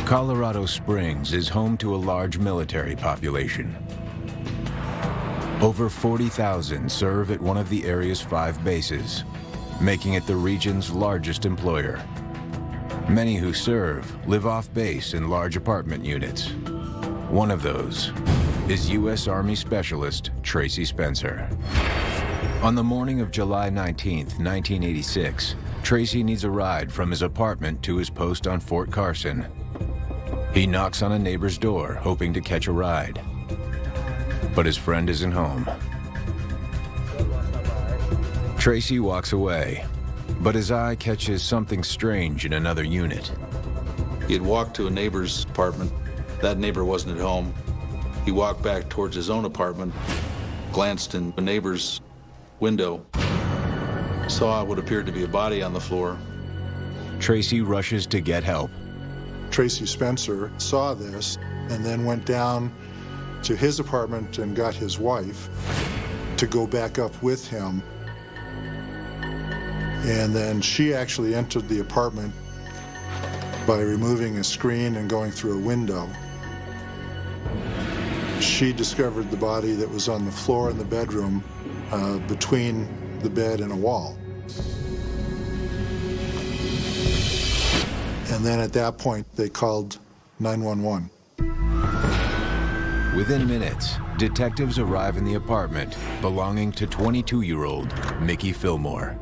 Colorado Springs is home to a large military population. Over 40,000 serve at one of the area's 5 bases, making it the region's largest employer. Many who serve live off base in large apartment units. One of those is U.S. Army Specialist Tracy Spencer. On the morning of July 19th, 1986, Tracy needs a ride from his apartment to his post on Fort Carson. He knocks on a neighbor's door, hoping to catch a ride. But his friend isn't home. Tracy walks away, but his eye catches something strange in another unit. He had walked to a neighbor's apartment. That neighbor wasn't at home. He walked back towards his own apartment, glanced in a neighbor's window, saw what appeared to be a body on the floor. Tracy rushes to get help. Tracy Spencer saw this and then went down to his apartment and got his wife to go back up with him. And then she actually entered the apartment by removing a screen and going through a window. She discovered the body that was on the floor in the bedroom between the bed and a wall. And then at that point, they called 911. Within minutes, detectives arrive in the apartment belonging to 22-year-old Mickey Fillmore.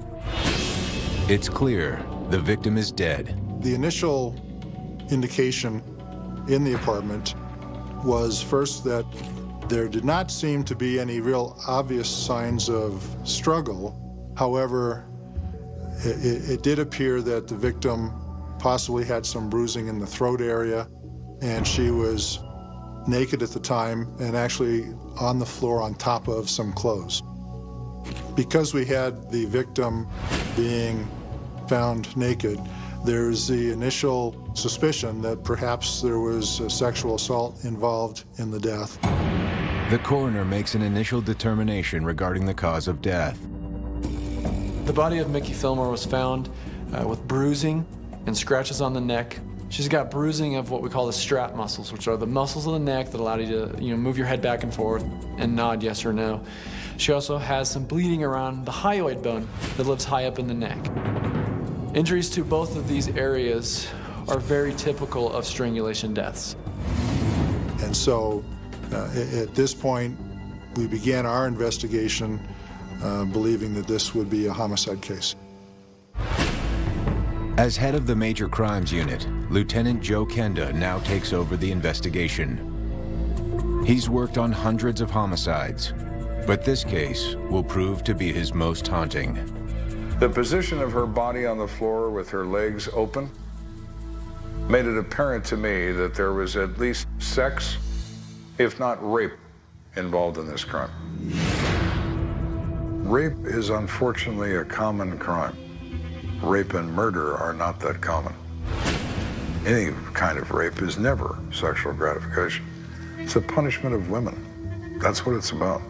It's clear the victim is dead. The initial indication in the apartment was first that there did not seem to be any real obvious signs of struggle. However, it did appear that the victim possibly had some bruising in the throat area, and she was naked at the time and actually on the floor on top of some clothes. Because we had the victim being found naked, there's the initial suspicion that perhaps there was a sexual assault involved in the death. The coroner makes an initial determination regarding the cause of death. The body of Mickey Fillmore was found with bruising and scratches on the neck. She's got bruising of what we call the strap muscles, which are the muscles of the neck that allow you to move your head back and forth and nod yes or no. She also has some bleeding around the hyoid bone that lives high up in the neck. Injuries to both of these areas are very typical of strangulation deaths. And so at this point, we began our investigation believing that this would be a homicide case. As head of the Major Crimes Unit, Lieutenant Joe Kenda now takes over the investigation. He's worked on hundreds of homicides, but this case will prove to be his most haunting. The position of her body on the floor with her legs open made it apparent to me that there was at least sex, if not rape, involved in this crime. Rape is unfortunately a common crime. Rape and murder are not that common. Any kind of rape is never sexual gratification. It's a punishment of women. That's what it's about.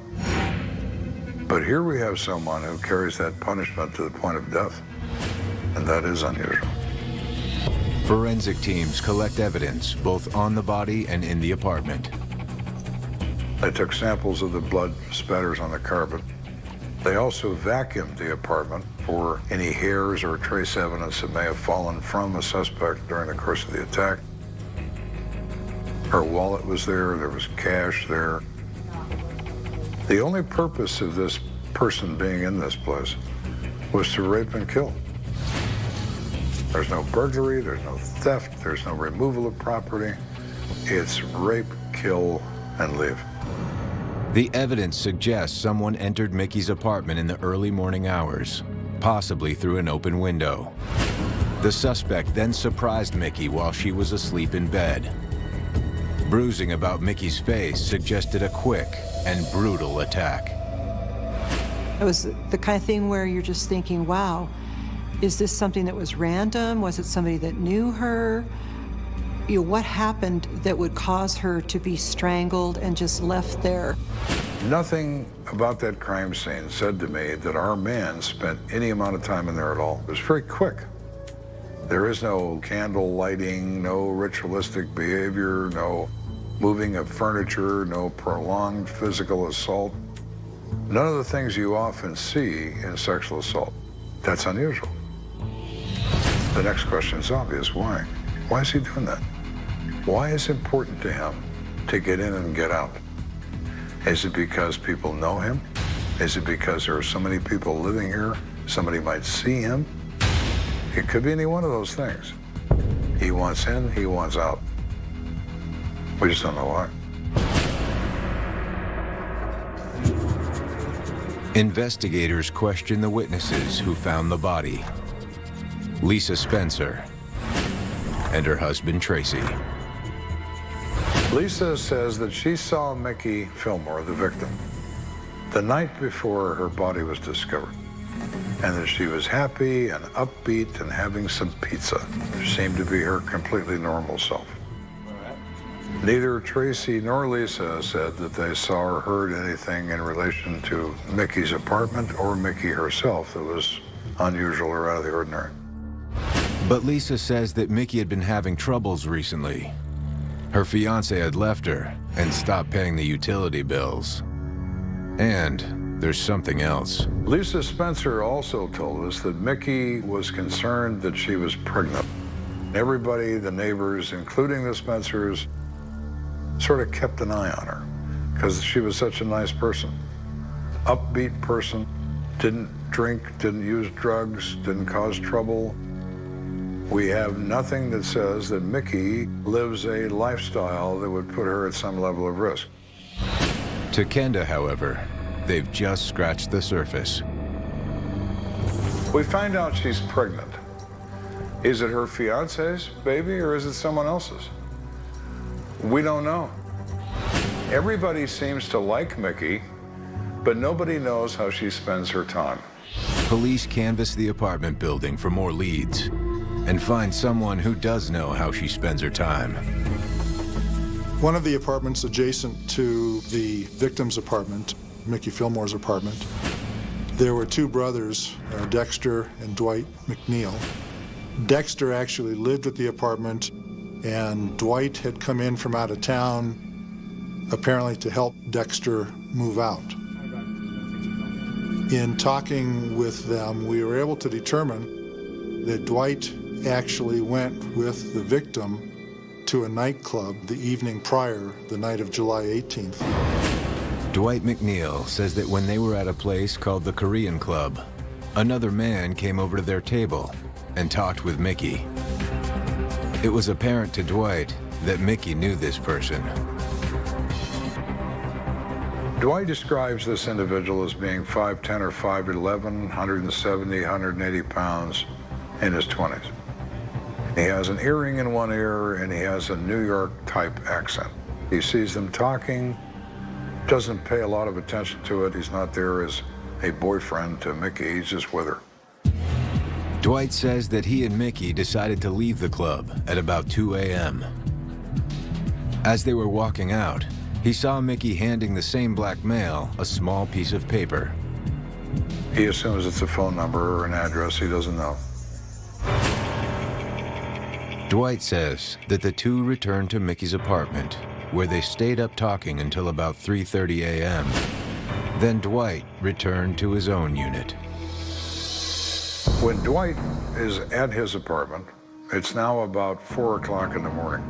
But here we have someone who carries that punishment to the point of death, and that is unusual. Forensic teams collect evidence both on the body and in the apartment. They took samples of the blood spatters on the carpet. They also vacuumed the apartment for any hairs or trace evidence that may have fallen from a suspect during the course of the attack. Her wallet was there was cash there. The only purpose of this person being in this place was to rape and kill. There's no burglary, there's no theft, there's no removal of property. It's rape, kill, and leave. The evidence suggests someone entered Mickey's apartment in the early morning hours, possibly through an open window. The suspect then surprised Mickey while she was asleep in bed. Bruising about Mickey's face suggested a quick and brutal attack. It was the kind of thing where you're just thinking, wow, is this something that was random? Was it somebody that knew her? What happened that would cause her to be strangled and just left there? Nothing about that crime scene said to me that our man spent any amount of time in there at all. It was very quick. There is no candle lighting, no ritualistic behavior, no moving of furniture, no prolonged physical assault. None of the things you often see in sexual assault. That's unusual. The next question is obvious. Why? Why is he doing that? Why is it important to him to get in and get out? Is it because people know him? Is it because there are so many people living here, somebody might see him? It could be any one of those things. He wants in, he wants out. We just don't know why. Investigators question the witnesses who found the body. Lisa Spencer and her husband Tracy. Lisa says that she saw Mickey Fillmore, the victim, the night before her body was discovered, and that she was happy and upbeat and having some pizza. She seemed to be her completely normal self. Neither Tracy nor Lisa said that they saw or heard anything in relation to Mickey's apartment or Mickey herself that was unusual or out of the ordinary. But Lisa says that Mickey had been having troubles recently. Her fiance had left her and stopped paying the utility bills. And there's something else. Lisa Spencer also told us that Mickey was concerned that she was pregnant. Everybody, the neighbors, including the Spencers, sort of kept an eye on her because she was such a nice person. Upbeat person, didn't drink, didn't use drugs, didn't cause trouble. We have nothing that says that Mickey lives a lifestyle that would put her at some level of risk. To Kenda, however, they've just scratched the surface. We find out she's pregnant. Is it her fiance's baby or is it someone else's? We don't know. Everybody seems to like Mickey, but nobody knows how she spends her time. Police canvass the apartment building for more leads and find someone who does know how she spends her time. One of the apartments adjacent to the victim's apartment, Mickey Fillmore's apartment, there were two brothers, Dexter and Dwight McNeil. Dexter actually lived at the apartment, and Dwight had come in from out of town, apparently to help Dexter move out. In talking with them, we were able to determine that Dwight actually went with the victim to a nightclub the evening prior, the night of July 18th. Dwight McNeil says that when they were at a place called the Korean Club, another man came over to their table and talked with Mickey. It was apparent to Dwight that Mickey knew this person. Dwight describes this individual as being 5'10" or 5'11", 170, 180 pounds, in his 20s. He has an earring in one ear and he has a New York-type accent. He sees them talking, doesn't pay a lot of attention to it. He's not there as a boyfriend to Mickey, he's just with her. Dwight says that he and Mickey decided to leave the club at about 2 a.m. As they were walking out, he saw Mickey handing the same black male a small piece of paper. He assumes it's a phone number or an address, he doesn't know. Dwight says that the two returned to Mickey's apartment, where they stayed up talking until about 3:30 a.m. Then Dwight returned to his own unit. When Dwight is at his apartment, it's now about 4 o'clock in the morning.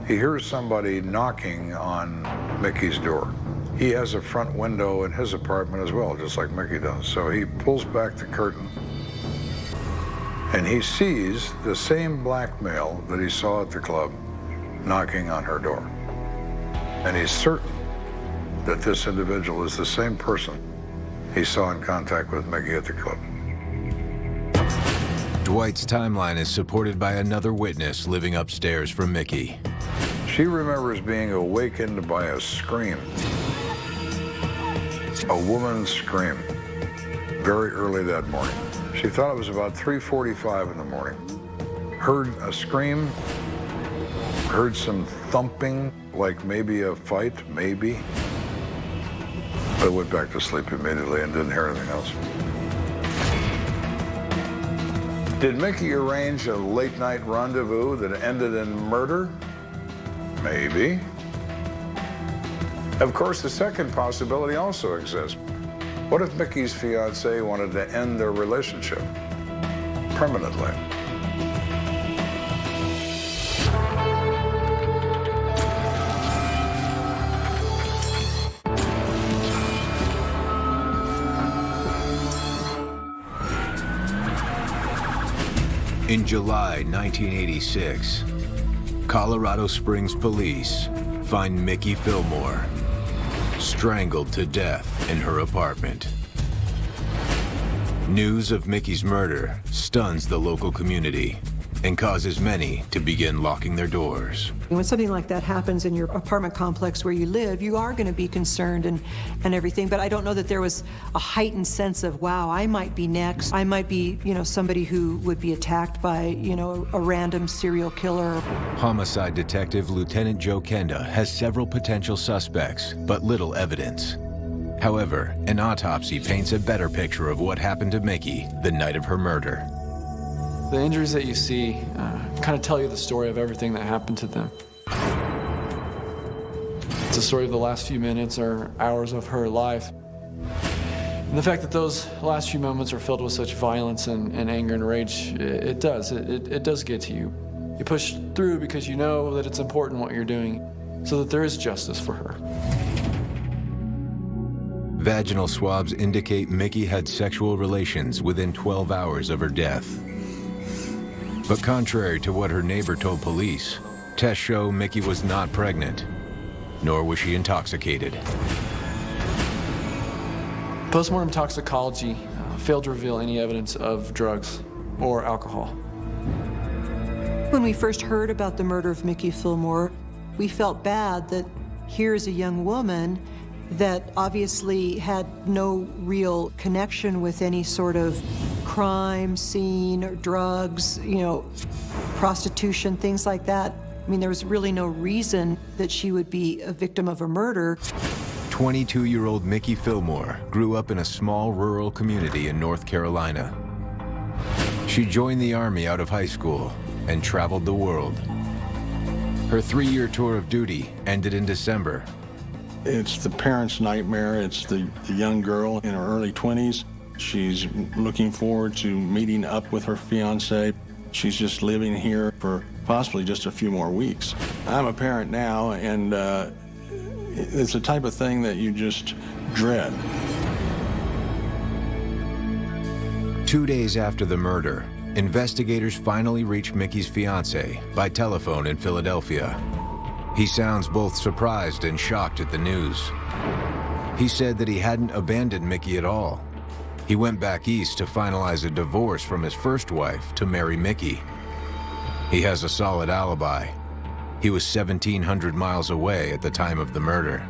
He hears somebody knocking on Mickey's door. He has a front window in his apartment as well, just like Mickey does. So he pulls back the curtain and he sees the same black male that he saw at the club knocking on her door. And he's certain that this individual is the same person he saw in contact with Mickey at the club. Dwight's timeline is supported by another witness living upstairs from Mickey. She remembers being awakened by a scream. A woman's scream, very early that morning. She thought it was about 3:45 in the morning. Heard a scream, heard some thumping, like maybe a fight, maybe. But went back to sleep immediately and didn't hear anything else. Did Mickey arrange a late-night rendezvous that ended in murder? Maybe. Of course, the second possibility also exists. What if Mickey's fiancée wanted to end their relationship permanently? In July 1986, Colorado Springs police find Mickey Fillmore strangled to death in her apartment. News of Mickey's murder stuns the local community and causes many to begin locking their doors. When something like that happens in your apartment complex where you live, you are going to be concerned and everything, but I don't know that there was a heightened sense of, wow, I might be next. I might be, somebody who would be attacked by, a random serial killer. Homicide detective Lieutenant Joe Kenda has several potential suspects, but little evidence. However, an autopsy paints a better picture of what happened to Mickey the night of her murder. The injuries that you see kind of tell you the story of everything that happened to them. It's a story of the last few minutes or hours of her life. And the fact that those last few moments are filled with such violence and anger and rage, it does get to you. You push through because you know that it's important what you're doing so that there is justice for her. Vaginal swabs indicate Mickey had sexual relations within 12 hours of her death. But contrary to what her neighbor told police, tests show Mickey was not pregnant, nor was she intoxicated. Postmortem toxicology failed to reveal any evidence of drugs or alcohol. When we first heard about the murder of Mickey Fillmore, we felt bad that here's a young woman that obviously had no real connection with any sort of crime scene or drugs, prostitution, things like that. I mean, there was really no reason that she would be a victim of a murder. 22-year-old Mickey Fillmore grew up in a small rural community in North Carolina. She joined the Army out of high school and traveled the world. Her 3-year tour of duty ended in December. It's the parent's nightmare. It's the young girl in her early 20s. She's looking forward to meeting up with her fiancé. She's just living here for possibly just a few more weeks. I'm a parent now, and it's the type of thing that you just dread. 2 days after the murder, investigators finally reach Mickey's fiancé by telephone in Philadelphia. He sounds both surprised and shocked at the news. He said that he hadn't abandoned Mickey at all. He went back east to finalize a divorce from his first wife to marry Mickey. He has a solid alibi. He was 1,700 miles away at the time of the murder.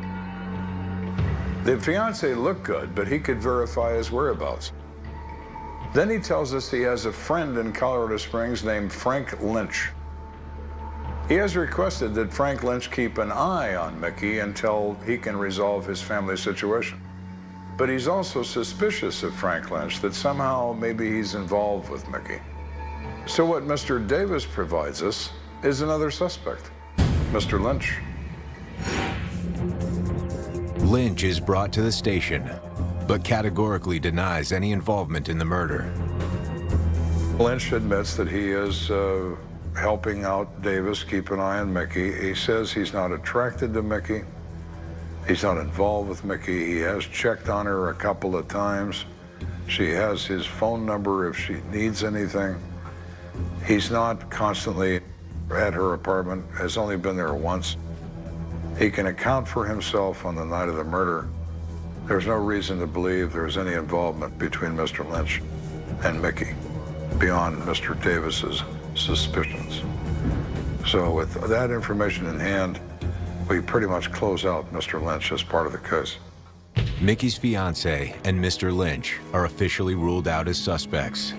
The fiancé looked good, but he could verify his whereabouts. Then he tells us he has a friend in Colorado Springs named Frank Lynch. He has requested that Frank Lynch keep an eye on Mickey until he can resolve his family situation. But he's also suspicious of Frank Lynch, that somehow maybe he's involved with Mickey. So what Mr. Davis provides us is another suspect, Mr. Lynch. Lynch is brought to the station, but categorically denies any involvement in the murder. Lynch admits that he is helping out Davis keep an eye on Mickey. He says he's not attracted to Mickey. He's not involved with Mickey. He has checked on her a couple of times. She has his phone number if she needs anything. He's not constantly at her apartment, has only been there once. He can account for himself on the night of the murder. There's no reason to believe there's any involvement between Mr. Lynch and Mickey beyond Mr. Davis's suspicions. So with that information in hand, we pretty much close out Mr. Lynch as part of the case. Mickey's fiancé and Mr. Lynch are officially ruled out as suspects.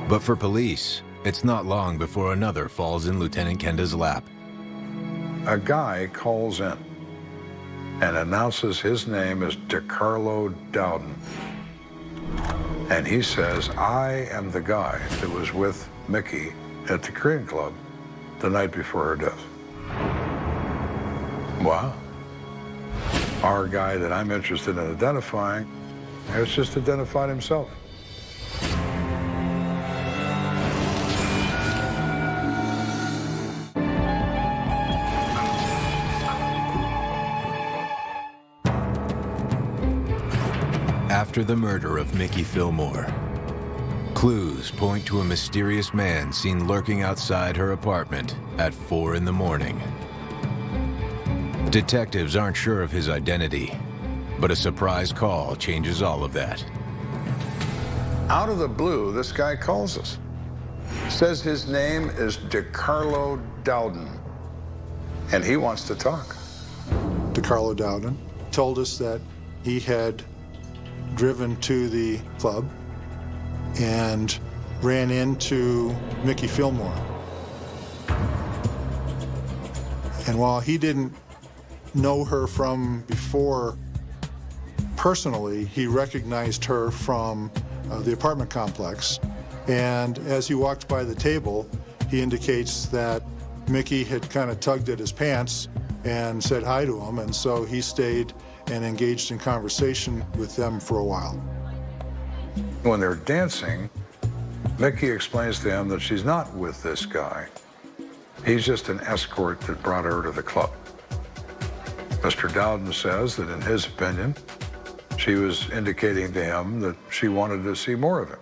But for police, it's not long before another falls in Lieutenant Kenda's lap. A guy calls in and announces his name is DeCarlo Dowden. And he says, I am the guy that was with Mickey at the Korean Club the night before her death. Wow. Our guy that I'm interested in identifying has just identified himself. After the murder of Mickey Fillmore, clues point to a mysterious man seen lurking outside her apartment at 4 in the morning. Detectives aren't sure of his identity, but a surprise call changes all of that. Out of the blue, this guy calls us. Says his name is DeCarlo Dowden, and he wants to talk. DeCarlo Dowden told us that he had driven to the club and ran into Mickey Fillmore. And while he didn't know her from before personally, he recognized her from the apartment complex. And as he walked by the table, he indicates that Mickey had kind of tugged at his pants and said hi to him, and so he stayed and engaged in conversation with them for a while. When they're dancing, Mickey explains to him that she's not with this guy. He's just an escort that brought her to the club. Mr. Dowden says that in his opinion, she was indicating to him that she wanted to see more of him.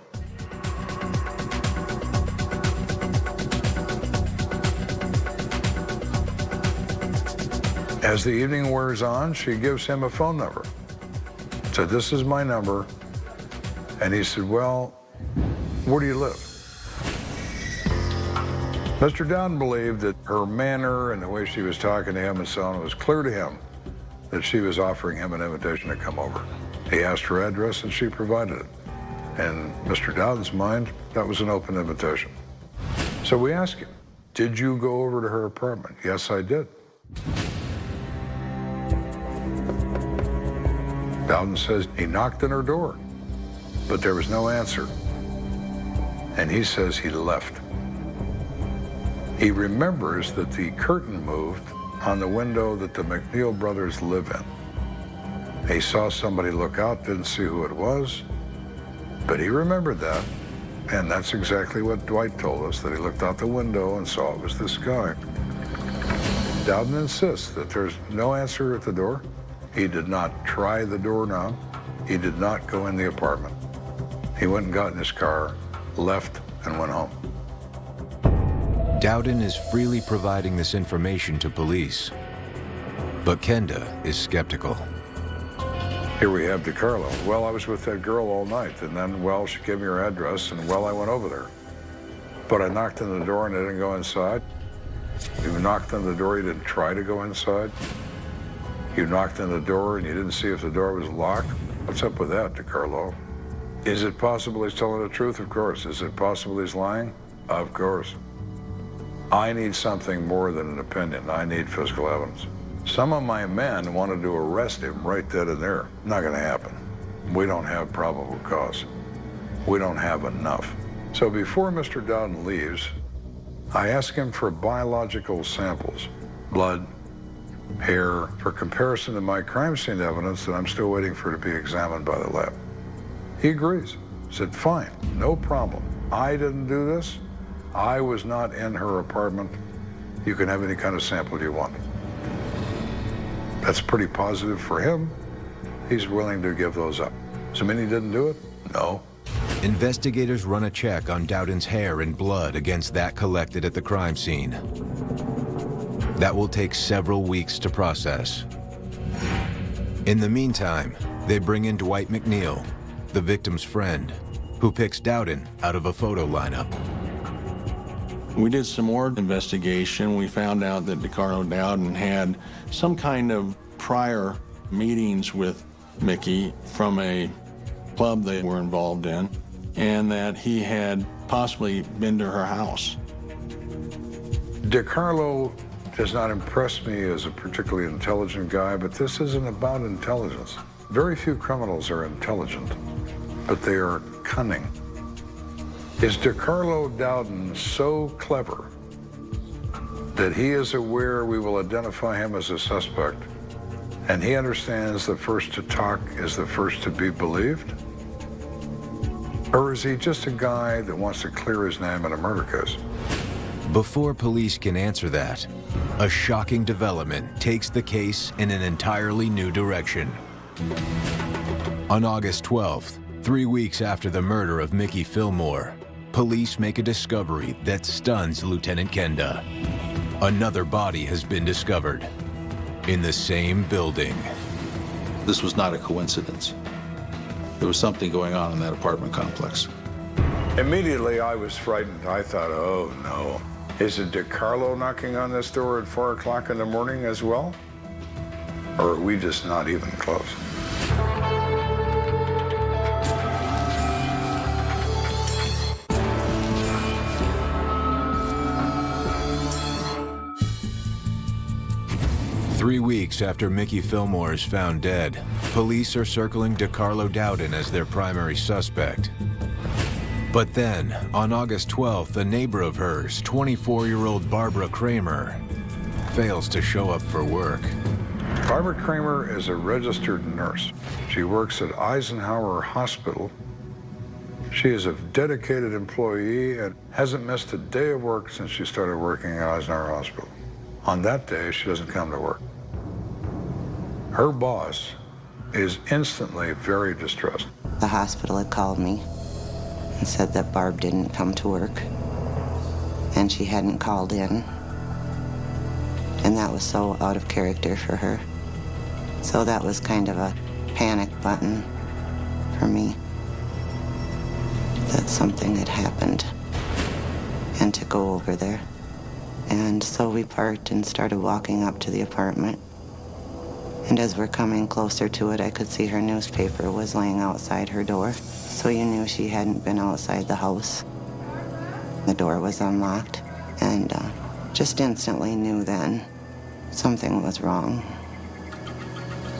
As the evening wears on, she gives him a phone number. Said, this is my number. And he said, well, where do you live? Mr. Dowden believed that her manner and the way she was talking to him and so on, it was clear to him that she was offering him an invitation to come over. He asked her address and she provided it. In Mr. Dowden's mind, that was an open invitation. So we asked him, did you go over to her apartment? Yes, I did. Dowden says he knocked on her door, but there was no answer. And he says he left. He remembers that the curtain moved on the window that the McNeil brothers live in. He saw somebody look out, didn't see who it was, but he remembered that. And that's exactly what Dwight told us, that he looked out the window and saw it was this guy. Dowden insists that there's no answer at the door. He did not try the doorknob. He did not go in the apartment. He went and got in his car, left, and went home. Dowden is freely providing this information to police, but Kenda is skeptical. Here we have DeCarlo. Well, I was with that girl all night, and then, well, she gave me her address, and, well, I went over there. But I knocked on the door, and I didn't go inside. You knocked on the door, you didn't try to go inside. You knocked on the door, and you didn't see if the door was locked. What's up with that, DeCarlo? Is it possible he's telling the truth? Of course. Is it possible he's lying? Of course. I need something more than an opinion. I need physical evidence. Some of my men wanted to arrest him right then and there. Not going to happen. We don't have probable cause. We don't have enough. So before Mr. Dowden leaves, I ask him for biological samples, blood, hair, for comparison to my crime scene evidence that I'm still waiting for to be examined by the lab. He agrees. Said, fine, no problem. I didn't do this. I was not in her apartment. You can have any kind of sample you want. That's pretty positive for him. He's willing to give those up. Does it mean he didn't do it? No. Investigators run a check on Dowden's hair and blood against that collected at the crime scene. That will take several weeks to process. In the meantime, they bring in Dwight McNeil, the victim's friend, who picks Dowden out of a photo lineup. We did some more investigation. We found out that DeCarlo Dowden had some kind of prior meetings with Mickey from a club they were involved in, and that he had possibly been to her house. DeCarlo does not impress me as a particularly intelligent guy, but this isn't about intelligence. Very few criminals are intelligent, but they are cunning. Is DeCarlo Dowden so clever that he is aware we will identify him as a suspect, and he understands the first to talk is the first to be believed? Or is he just a guy that wants to clear his name in a murder case? Before police can answer that, a shocking development takes the case in an entirely new direction. On August 12th, 3 weeks after the murder of Mickey Fillmore, police make a discovery that stuns Lieutenant Kenda. Another body has been discovered in the same building. This was not a coincidence. There was something going on in that apartment complex. Immediately, I was frightened. I thought, oh no. Is it DeCarlo knocking on this door at 4 o'clock in the morning as well? Or are we just not even close? Three weeks after Mickey Fillmore is found dead, police are circling DeCarlo Dowden as their primary suspect. But then, on August 12th, a neighbor of hers, 24-year-old Barbara Kramer, fails to show up for work. Barbara Kramer is a registered nurse. She works at Eisenhower Hospital. She is a dedicated employee and hasn't missed a day of work since she started working at Eisenhower Hospital. On that day, she doesn't come to work. Her boss is instantly very distressed. The hospital had called me and said that Barb didn't come to work, and she hadn't called in. And that was so out of character for her. So that was kind of a panic button for me, that something had happened, and to go over there. And so we parked and started walking up to the apartment. And as we're coming closer to it, I could see her newspaper was laying outside her door. So you knew she hadn't been outside the house. The door was unlocked, and just instantly knew then something was wrong.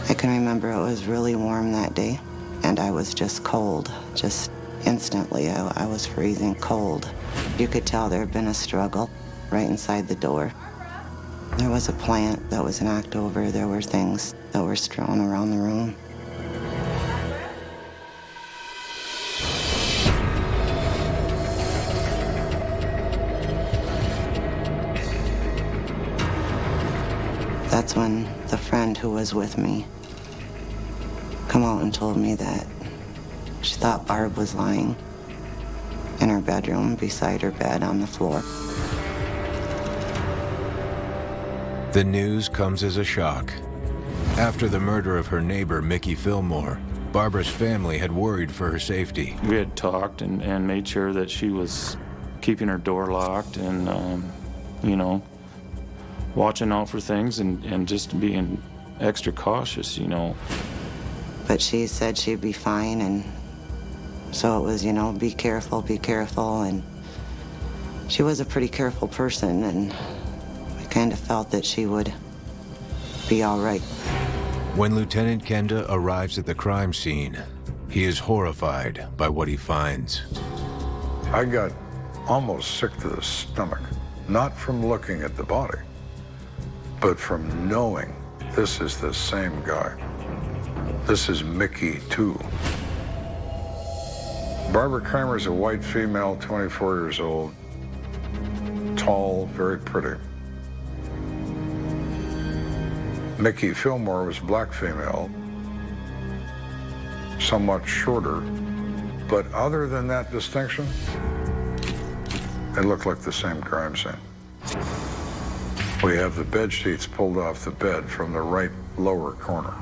I can remember it was really warm that day, and I was just cold. Just instantly, I was freezing cold. You could tell there had been a struggle right inside the door. There was a plant that was knocked over. There were things that were strewn around the room. That's when the friend who was with me come out and told me that she thought Barb was lying in her bedroom beside her bed on the floor. The news comes as a shock. After the murder of her neighbor, Mickey Fillmore, Barbara's family had worried for her safety. We had talked and made sure that she was keeping her door locked and, you know, watching out for things and just being extra cautious, you know. But she said she'd be fine, and so it was, you know, be careful, and she was a pretty careful person, and we kind of felt that she would be all right. When Lieutenant Kenda arrives at the crime scene, he is horrified by what he finds. I got almost sick to the stomach, not from looking at the body, but from knowing this is the same guy. This is Mickey, too. Barbara Kramer is a white female, 24 years old, tall, very pretty. Mickey Fillmore was black female, somewhat shorter, but other than that distinction, it looked like the same crime scene. We have the bed sheets pulled off the bed from the right lower corner.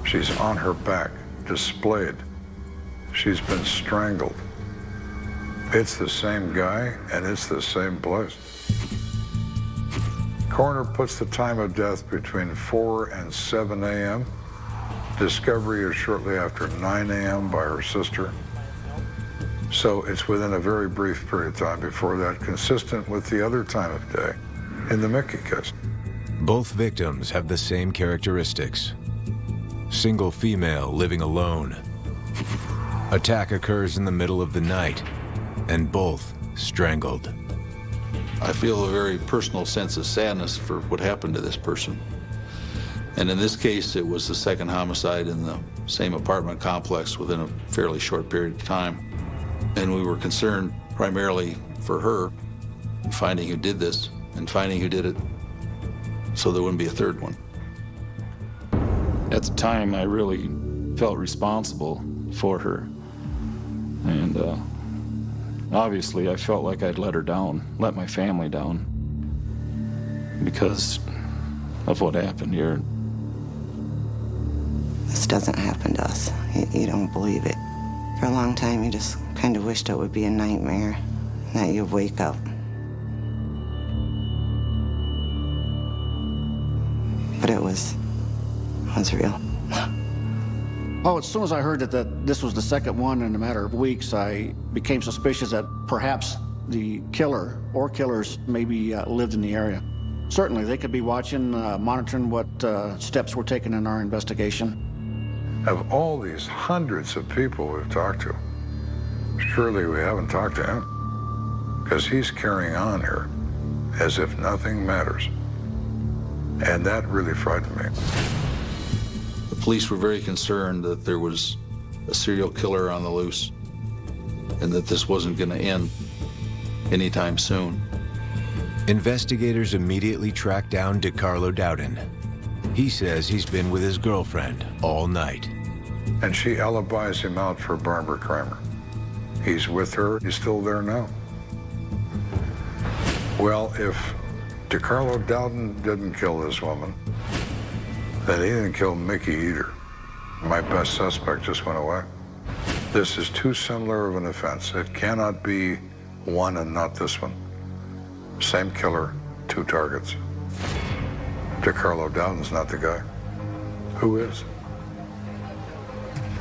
She's on her back, displayed. She's been strangled. It's the same guy, and it's the same place. Coroner puts the time of death between 4 and 7 a.m. Discovery is shortly after 9 a.m. by her sister. So it's within a very brief period of time before that, consistent with the other time of day in the Mickey case. Both victims have the same characteristics. Single female living alone. Attack occurs in the middle of the night, and both strangled. I feel a very personal sense of sadness for what happened to this person. And in this case, it was the second homicide in the same apartment complex within a fairly short period of time. And we were concerned primarily for her, finding who did this and finding who did it so there wouldn't be a third one. At the time, I really felt responsible for her. And obviously, I felt like I'd let her down, let my family down, because of what happened here. This doesn't happen to us. You don't believe it. For a long time, you just kind of wished it would be a nightmare, and that you'd wake up. But it was real. Oh, as soon as I heard that this was the second one in a matter of weeks, I became suspicious that perhaps the killer or killers maybe lived in the area. Certainly, they could be watching, monitoring what steps were taken in our investigation. Of all these hundreds of people we've talked to, surely we haven't talked to him, because he's carrying on here as if nothing matters. And that really frightened me. The police were very concerned that there was a serial killer on the loose and that this wasn't going to end anytime soon. Investigators immediately tracked down DeCarlo Dowden. He says he's been with his girlfriend all night. And she alibis him out for Barbara Kramer. He's with her. He's still there now. Well, if DeCarlo Dowden didn't kill this woman, then he didn't kill Mickey either. My best suspect just went away. This is too similar of an offense. It cannot be one and not this one. Same killer, two targets. DeCarlo Dowden's not the guy. Who is?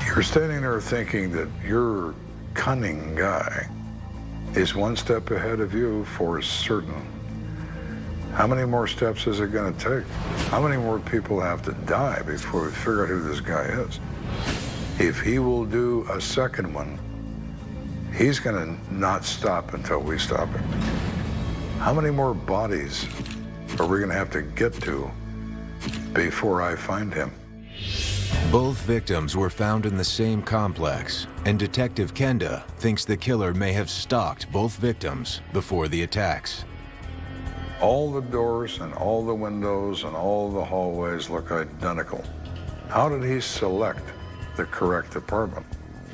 You're standing there thinking that your cunning guy is one step ahead of you for certain. How many more steps is it going to take? How many more people have to die before we figure out who this guy is? If he will do a second one, he's going to not stop until we stop him. How many more bodies are we going to have to get to before I find him? Both victims were found in the same complex, and Detective Kenda thinks the killer may have stalked both victims before the attacks. All the doors and all the windows and all the hallways look identical. How did he select the correct apartment?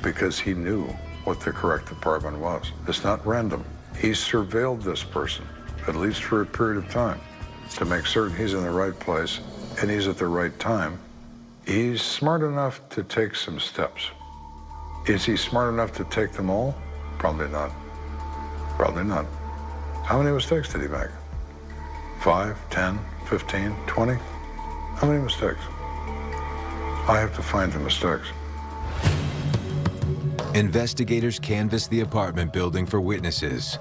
Because he knew what the correct apartment was. It's not random. He surveilled this person, at least for a period of time, to make certain he's in the right place and he's at the right time. He's smart enough to take some steps. Is he smart enough to take them all? Probably not. Probably not. How many mistakes did he make? 5, 10, 15, 20? How many mistakes? I have to find the mistakes. Investigators canvass the apartment building for witnesses.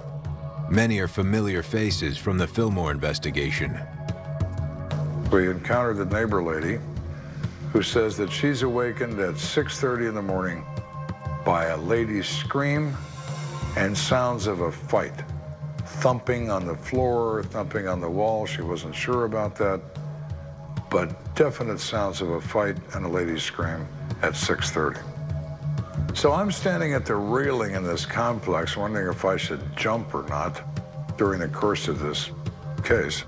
Many are familiar faces from the Fillmore investigation. We encountered the neighbor lady who says that she's awakened at 6:30 in the morning by a lady's scream and sounds of a fight. Thumping on the floor, thumping on the wall. She wasn't sure about that, but definite sounds of a fight and a lady's scream at 6:30. So I'm standing at the railing in this complex wondering if I should jump or not during the course of this case.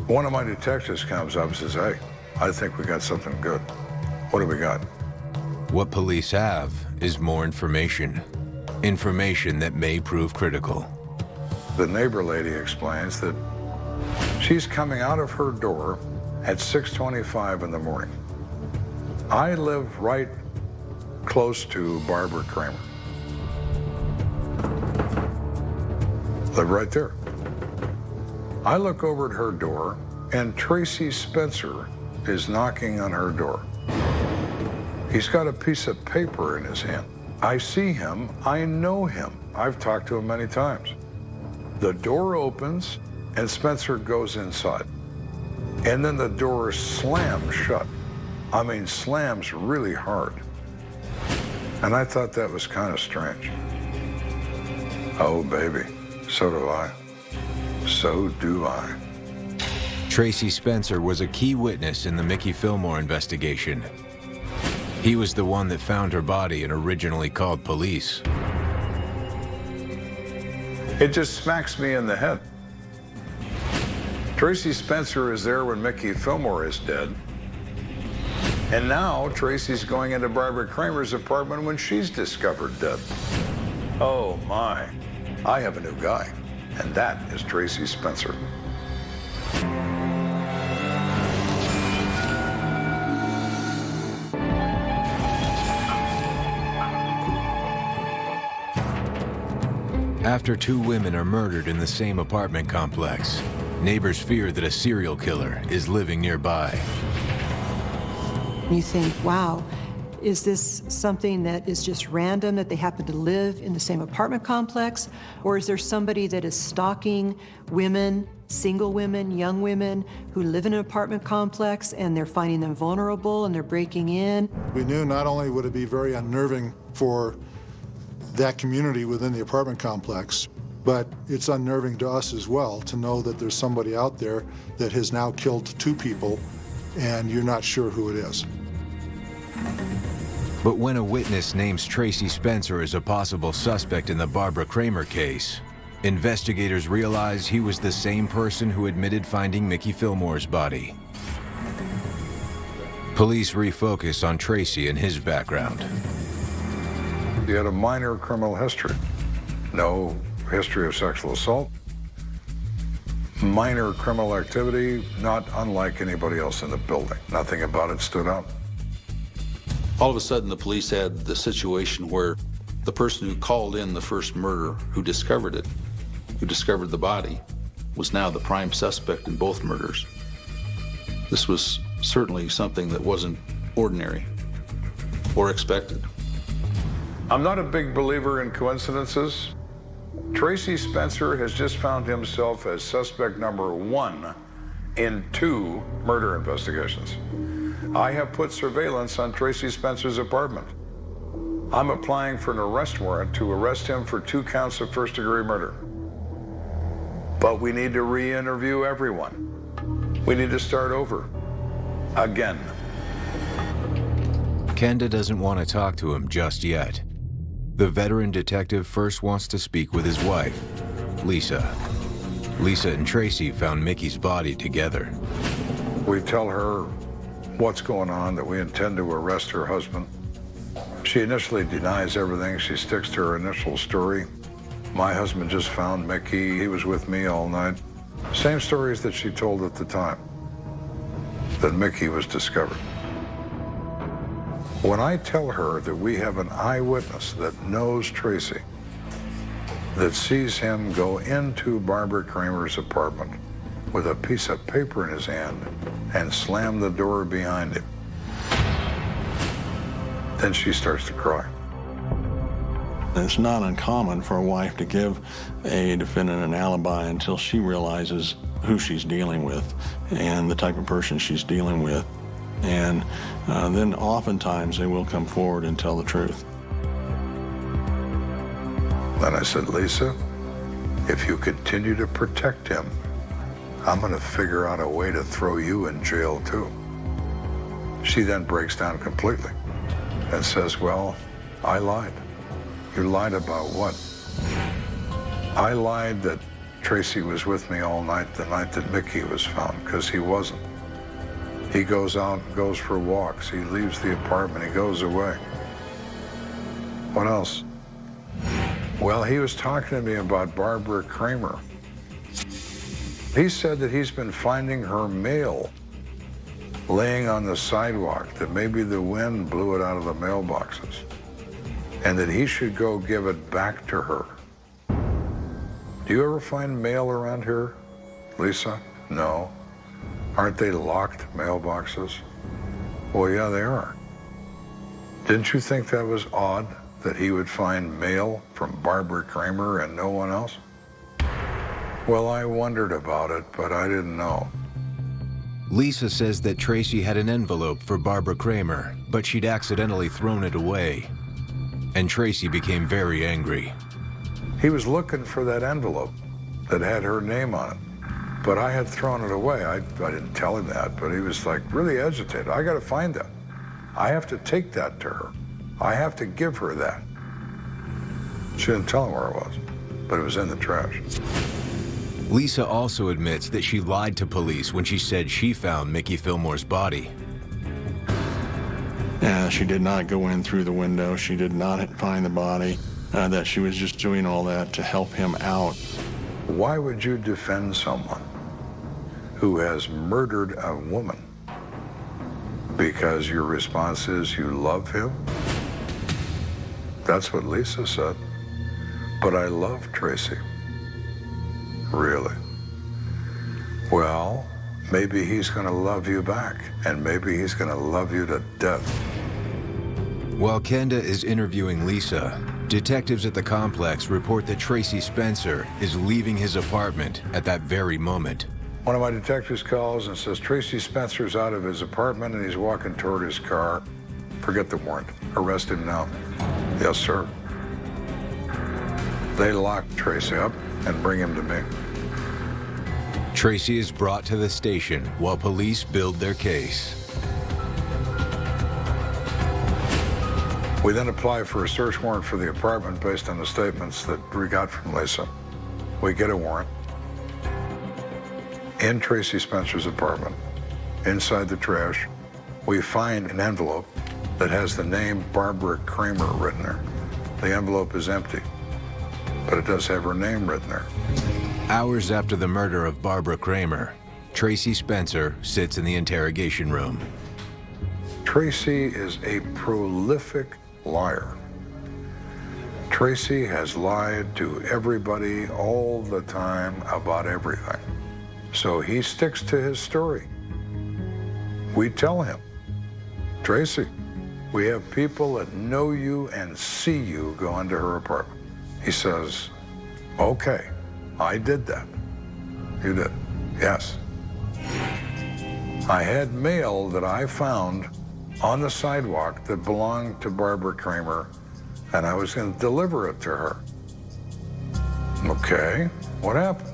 One of my detectives comes up and says, "Hey, I think we got something good." What do we got? What police have is more information. Information that may prove critical. The neighbor lady explains that she's coming out of her door at 6:25 in the morning. I live right close to Barbara Kramer. Live right there. I look over at her door, and Tracy Spencer is knocking on her door. He's got a piece of paper in his hand. I see him. I know him. I've talked to him many times. The door opens, and Spencer goes inside. And then the door slams shut. I mean, slams really hard. And I thought that was kind of strange. Oh, baby, so do I. So do I. Tracy Spencer was a key witness in the Mickey Fillmore investigation. He was the one that found her body and originally called police. It just smacks me in the head. Tracy Spencer is there when Mickey Fillmore is dead. And now Tracy's going into Barbara Kramer's apartment when she's discovered dead. Oh my, I have a new guy, and that is Tracy Spencer. After two women are murdered in the same apartment complex, neighbors fear that a serial killer is living nearby. You think, wow, is this something that is just random, that they happen to live in the same apartment complex? Or is there somebody that is stalking women, single women, young women who live in an apartment complex and they're finding them vulnerable and they're breaking in? We knew not only would it be very unnerving for that community within the apartment complex, but it's unnerving to us as well to know that there's somebody out there that has now killed two people and you're not sure who it is. But when a witness names Tracy Spencer as a possible suspect in the Barbara Kramer case, investigators realize he was the same person who admitted finding Mickey Fillmore's body. Police refocus on Tracy and his background. He had a minor criminal history. No history of sexual assault. Minor criminal activity, not unlike anybody else in the building. Nothing about it stood out. All of a sudden, the police had the situation where the person who called in the first murder, who discovered it, who discovered the body, was now the prime suspect in both murders. This was certainly something that wasn't ordinary or expected. I'm not a big believer in coincidences. Tracy Spencer has just found himself as suspect number 1 in 2 murder investigations. I have put surveillance on Tracy Spencer's apartment. I'm applying for an arrest warrant to arrest him for 2 counts of first-degree murder. But we need to re-interview everyone. We need to start over. Again. Kenda doesn't want to talk to him just yet. The veteran detective first wants to speak with his wife, Lisa. Lisa and Tracy found Mickey's body together. We tell her what's going on, that we intend to arrest her husband. She initially denies everything. She sticks to her initial story. My husband just found Mickey. He was with me all night. Same stories that she told at the time that Mickey was discovered. When I tell her that we have an eyewitness that knows Tracy, that sees him go into Barbara Kramer's apartment with a piece of paper in his hand and slam the door behind him, then she starts to cry. It's not uncommon for a wife to give a defendant an alibi until she realizes who she's dealing with and the type of person she's dealing with. And then oftentimes they will come forward and tell the truth. Then I said, Lisa, if you continue to protect him, I'm going to figure out a way to throw you in jail too. She then breaks down completely and says, well, I lied. You lied about what? I lied that Tracy was with me all night, the night that Mickey was found, because he wasn't. He goes out, goes for walks, he leaves the apartment, he goes away. What else? Well, he was talking to me about Barbara Kramer. He said that he's been finding her mail laying on the sidewalk, that maybe the wind blew it out of the mailboxes, and that he should go give it back to her. Do you ever find mail around here, Lisa? No. Aren't they locked mailboxes? Well, yeah, they are. Didn't you think that was odd, that he would find mail from Barbara Kramer and no one else? Well, I wondered about it, but I didn't know. Lisa says that Tracy had an envelope for Barbara Kramer, but she'd accidentally thrown it away. and Tracy became very angry. He was looking for that envelope that had her name on it, but I had thrown it away. I didn't tell him that, but he was like really agitated. I got to find that. I have to take that to her. I have to give her that. She didn't tell him where it was, but it was in the trash. Lisa also admits that she lied to police when she said she found Mickey Fillmore's body. She did not go in through the window. She did not find the body, that she was just doing all that to help him out. Why would you defend someone who has murdered a woman? Because your response is you love him? That's what Lisa said. But I love Tracy. Really? Well, maybe he's going to love you back, and maybe he's going to love you to death. While Kenda is interviewing Lisa, detectives at the complex report that Tracy Spencer is leaving his apartment at that very moment. One of my detectives calls and says, Tracy Spencer's out of his apartment and he's walking toward his car. Forget the warrant. Arrest him now. Yes, sir. They lock Tracy up and bring him to me. Tracy is brought to the station while police build their case. We then apply for a search warrant for the apartment based on the statements that we got from Lisa. We get a warrant. In Tracy Spencer's apartment, inside the trash, we find an envelope that has the name Barbara Kramer written there. The envelope is empty, but it does have her name written there. Hours after the murder of Barbara Kramer, Tracy Spencer sits in the interrogation room. Tracy is a prolific liar. Tracy has lied to everybody all the time about everything. So he sticks to his story. We tell him, Tracy, we have people that know you and see you go into her apartment. He says, okay, I did that. You did? Yes. I had mail that I found on the sidewalk that belonged to Barbara Kramer, and I was going to deliver it to her. Okay, what happened?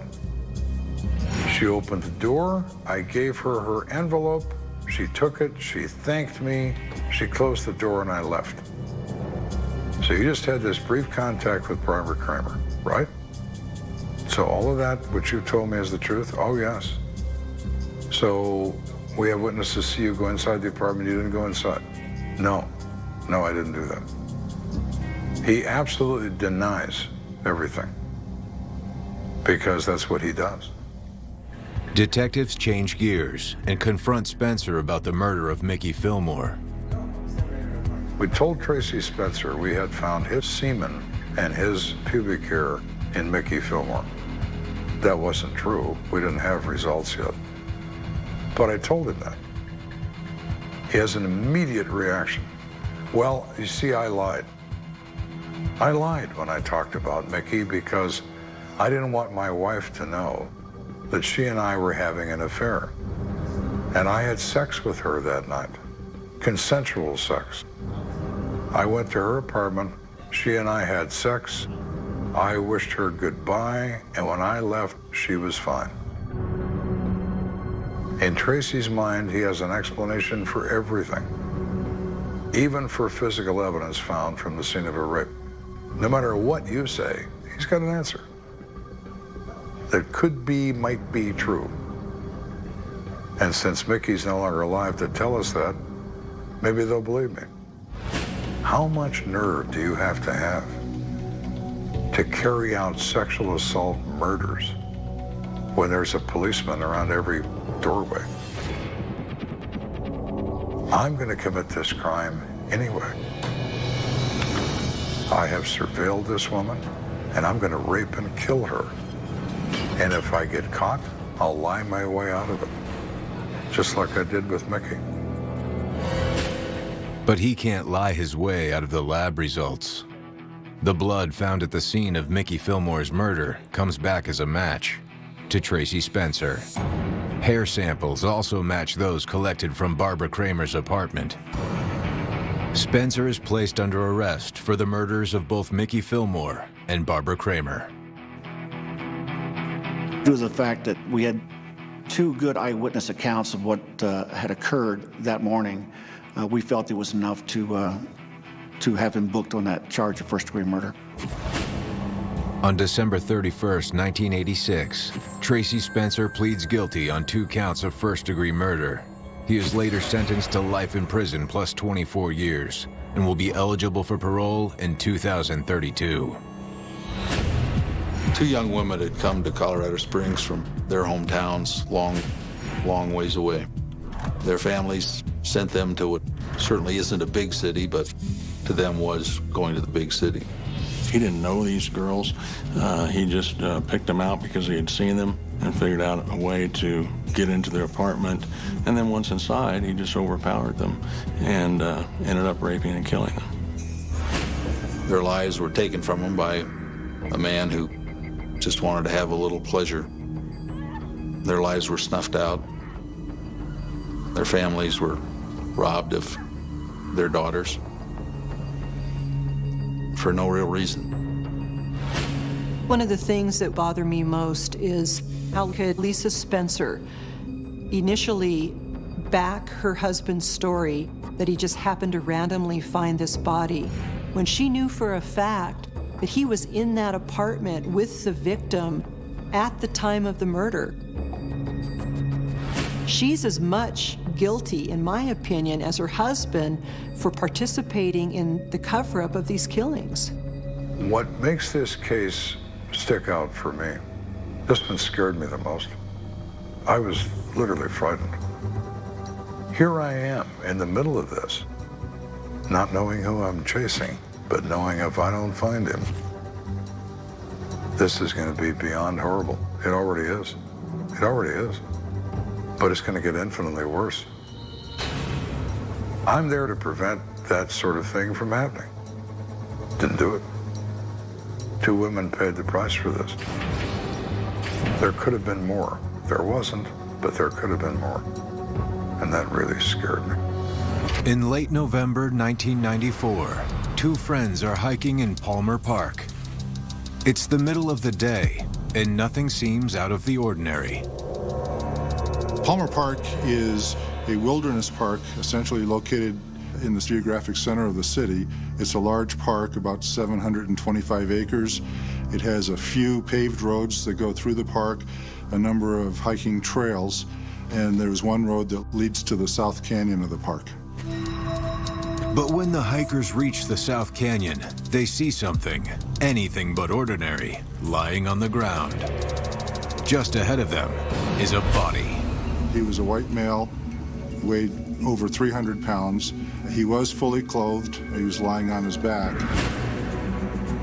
She opened the door, I gave her her envelope, she took it, she thanked me, she closed the door, and I left. So you just had this brief contact with Barbara Kramer, right? So all of that, what you told me is the truth? Oh, yes. So we have witnesses see you go inside the apartment, you didn't go inside? No, I didn't do that. He absolutely denies everything because that's what he does. Detectives change gears and confront Spencer about the murder of Mickey Fillmore. We told Tracy Spencer we had found his semen and his pubic hair in Mickey Fillmore. That wasn't true. We didn't have results yet. But I told him that. He has an immediate reaction. Well, you see, I lied. I lied when I talked about Mickey because I didn't want my wife to know that she and I were having an affair. And I had sex with her that night, consensual sex. I went to her apartment, she and I had sex, I wished her goodbye, and when I left, she was fine. In Tracy's mind, he has an explanation for everything, even for physical evidence found from the scene of a rape. No matter what you say, he's got an answer that could be, might be true. And since Mickey's no longer alive to tell us that, maybe they'll believe me. How much nerve do you have to carry out sexual assault murders when there's a policeman around every doorway? I'm going to commit this crime anyway. I have surveilled this woman, and I'm going to rape and kill her. And if I get caught, I'll lie my way out of it, just like I did with Mickey. But he can't lie his way out of the lab results. The blood found at the scene of Mickey Fillmore's murder comes back as a match to Tracy Spencer. Hair samples also match those collected from Barbara Kramer's apartment. Spencer is placed under arrest for the murders of both Mickey Fillmore and Barbara Kramer. Due to the fact that we had two good eyewitness accounts of what had occurred that morning, we felt it was enough to have him booked on that charge of first-degree murder. On December 31st, 1986, Tracy Spencer pleads guilty on 2 counts of first-degree murder. He is later sentenced to life in prison plus 24 years and will be eligible for parole in 2032. 2 young women had come to Colorado Springs from their hometowns, long ways away. Their families sent them to what certainly isn't a big city, but to them was going to the big city. He didn't know these girls. He just picked them out because he had seen them and figured out a way to get into their apartment. And then once inside, he just overpowered them and ended up raping and killing them. Their lives were taken from them by a man who just wanted to have a little pleasure. Their lives were snuffed out. Their families were robbed of their daughters for no real reason. One of the things that bother me most is how could Lisa Spencer initially back her husband's story that he just happened to randomly find this body when she knew for a fact that he was in that apartment with the victim at the time of the murder. She's as much guilty, in my opinion, as her husband for participating in the cover-up of these killings. What makes this case stick out for me, this one scared me the most. I was literally frightened. Here I am in the middle of this, not knowing who I'm chasing, but knowing if I don't find him, this is going to be beyond horrible. It already is. It already is. But it's going to get infinitely worse. I'm there to prevent that sort of thing from happening. Didn't do it. 2 women paid the price for this. There could have been more. There wasn't, but there could have been more. And that really scared me. In late November 1994, 2 friends are hiking in Palmer Park. It's the middle of the day, and nothing seems out of the ordinary. Palmer Park is a wilderness park essentially located in the geographic center of the city. It's a large park, about 725 acres. It has a few paved roads that go through the park, a number of hiking trails, and there's one road that leads to the South Canyon of the park. But when the hikers reach the South Canyon, they see something, anything but ordinary, lying on the ground. Just ahead of them is a body. He was a white male, weighed over 300 pounds. He was fully clothed. He was lying on his back.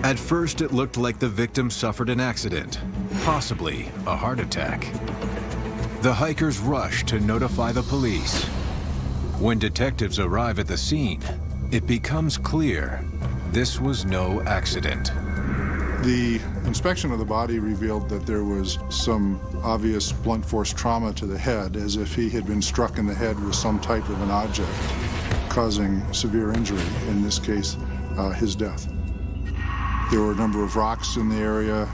At first, it looked like the victim suffered an accident, possibly a heart attack. The hikers rush to notify the police. When detectives arrive at the scene, it becomes clear this was no accident. The inspection of the body revealed that there was some obvious blunt force trauma to the head, as if he had been struck in the head with some type of an object, causing severe injury, in this case, his death. There were a number of rocks in the area,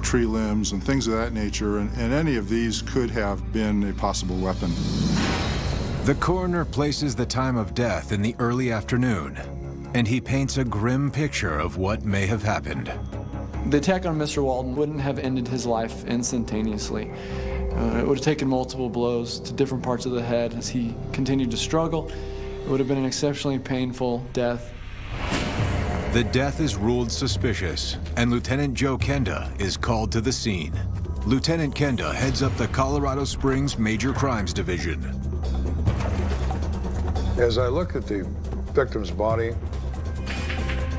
tree limbs and things of that nature, and any of these could have been a possible weapon. The coroner places the time of death in the early afternoon, and he paints a grim picture of what may have happened. The attack on Mr. Walden wouldn't have ended his life instantaneously. It would have taken multiple blows to different parts of the head as he continued to struggle. It would have been an exceptionally painful death. The death is ruled suspicious, and Lieutenant Joe Kenda is called to the scene. Lieutenant Kenda heads up the Colorado Springs Major Crimes Division. As I look at the victim's body,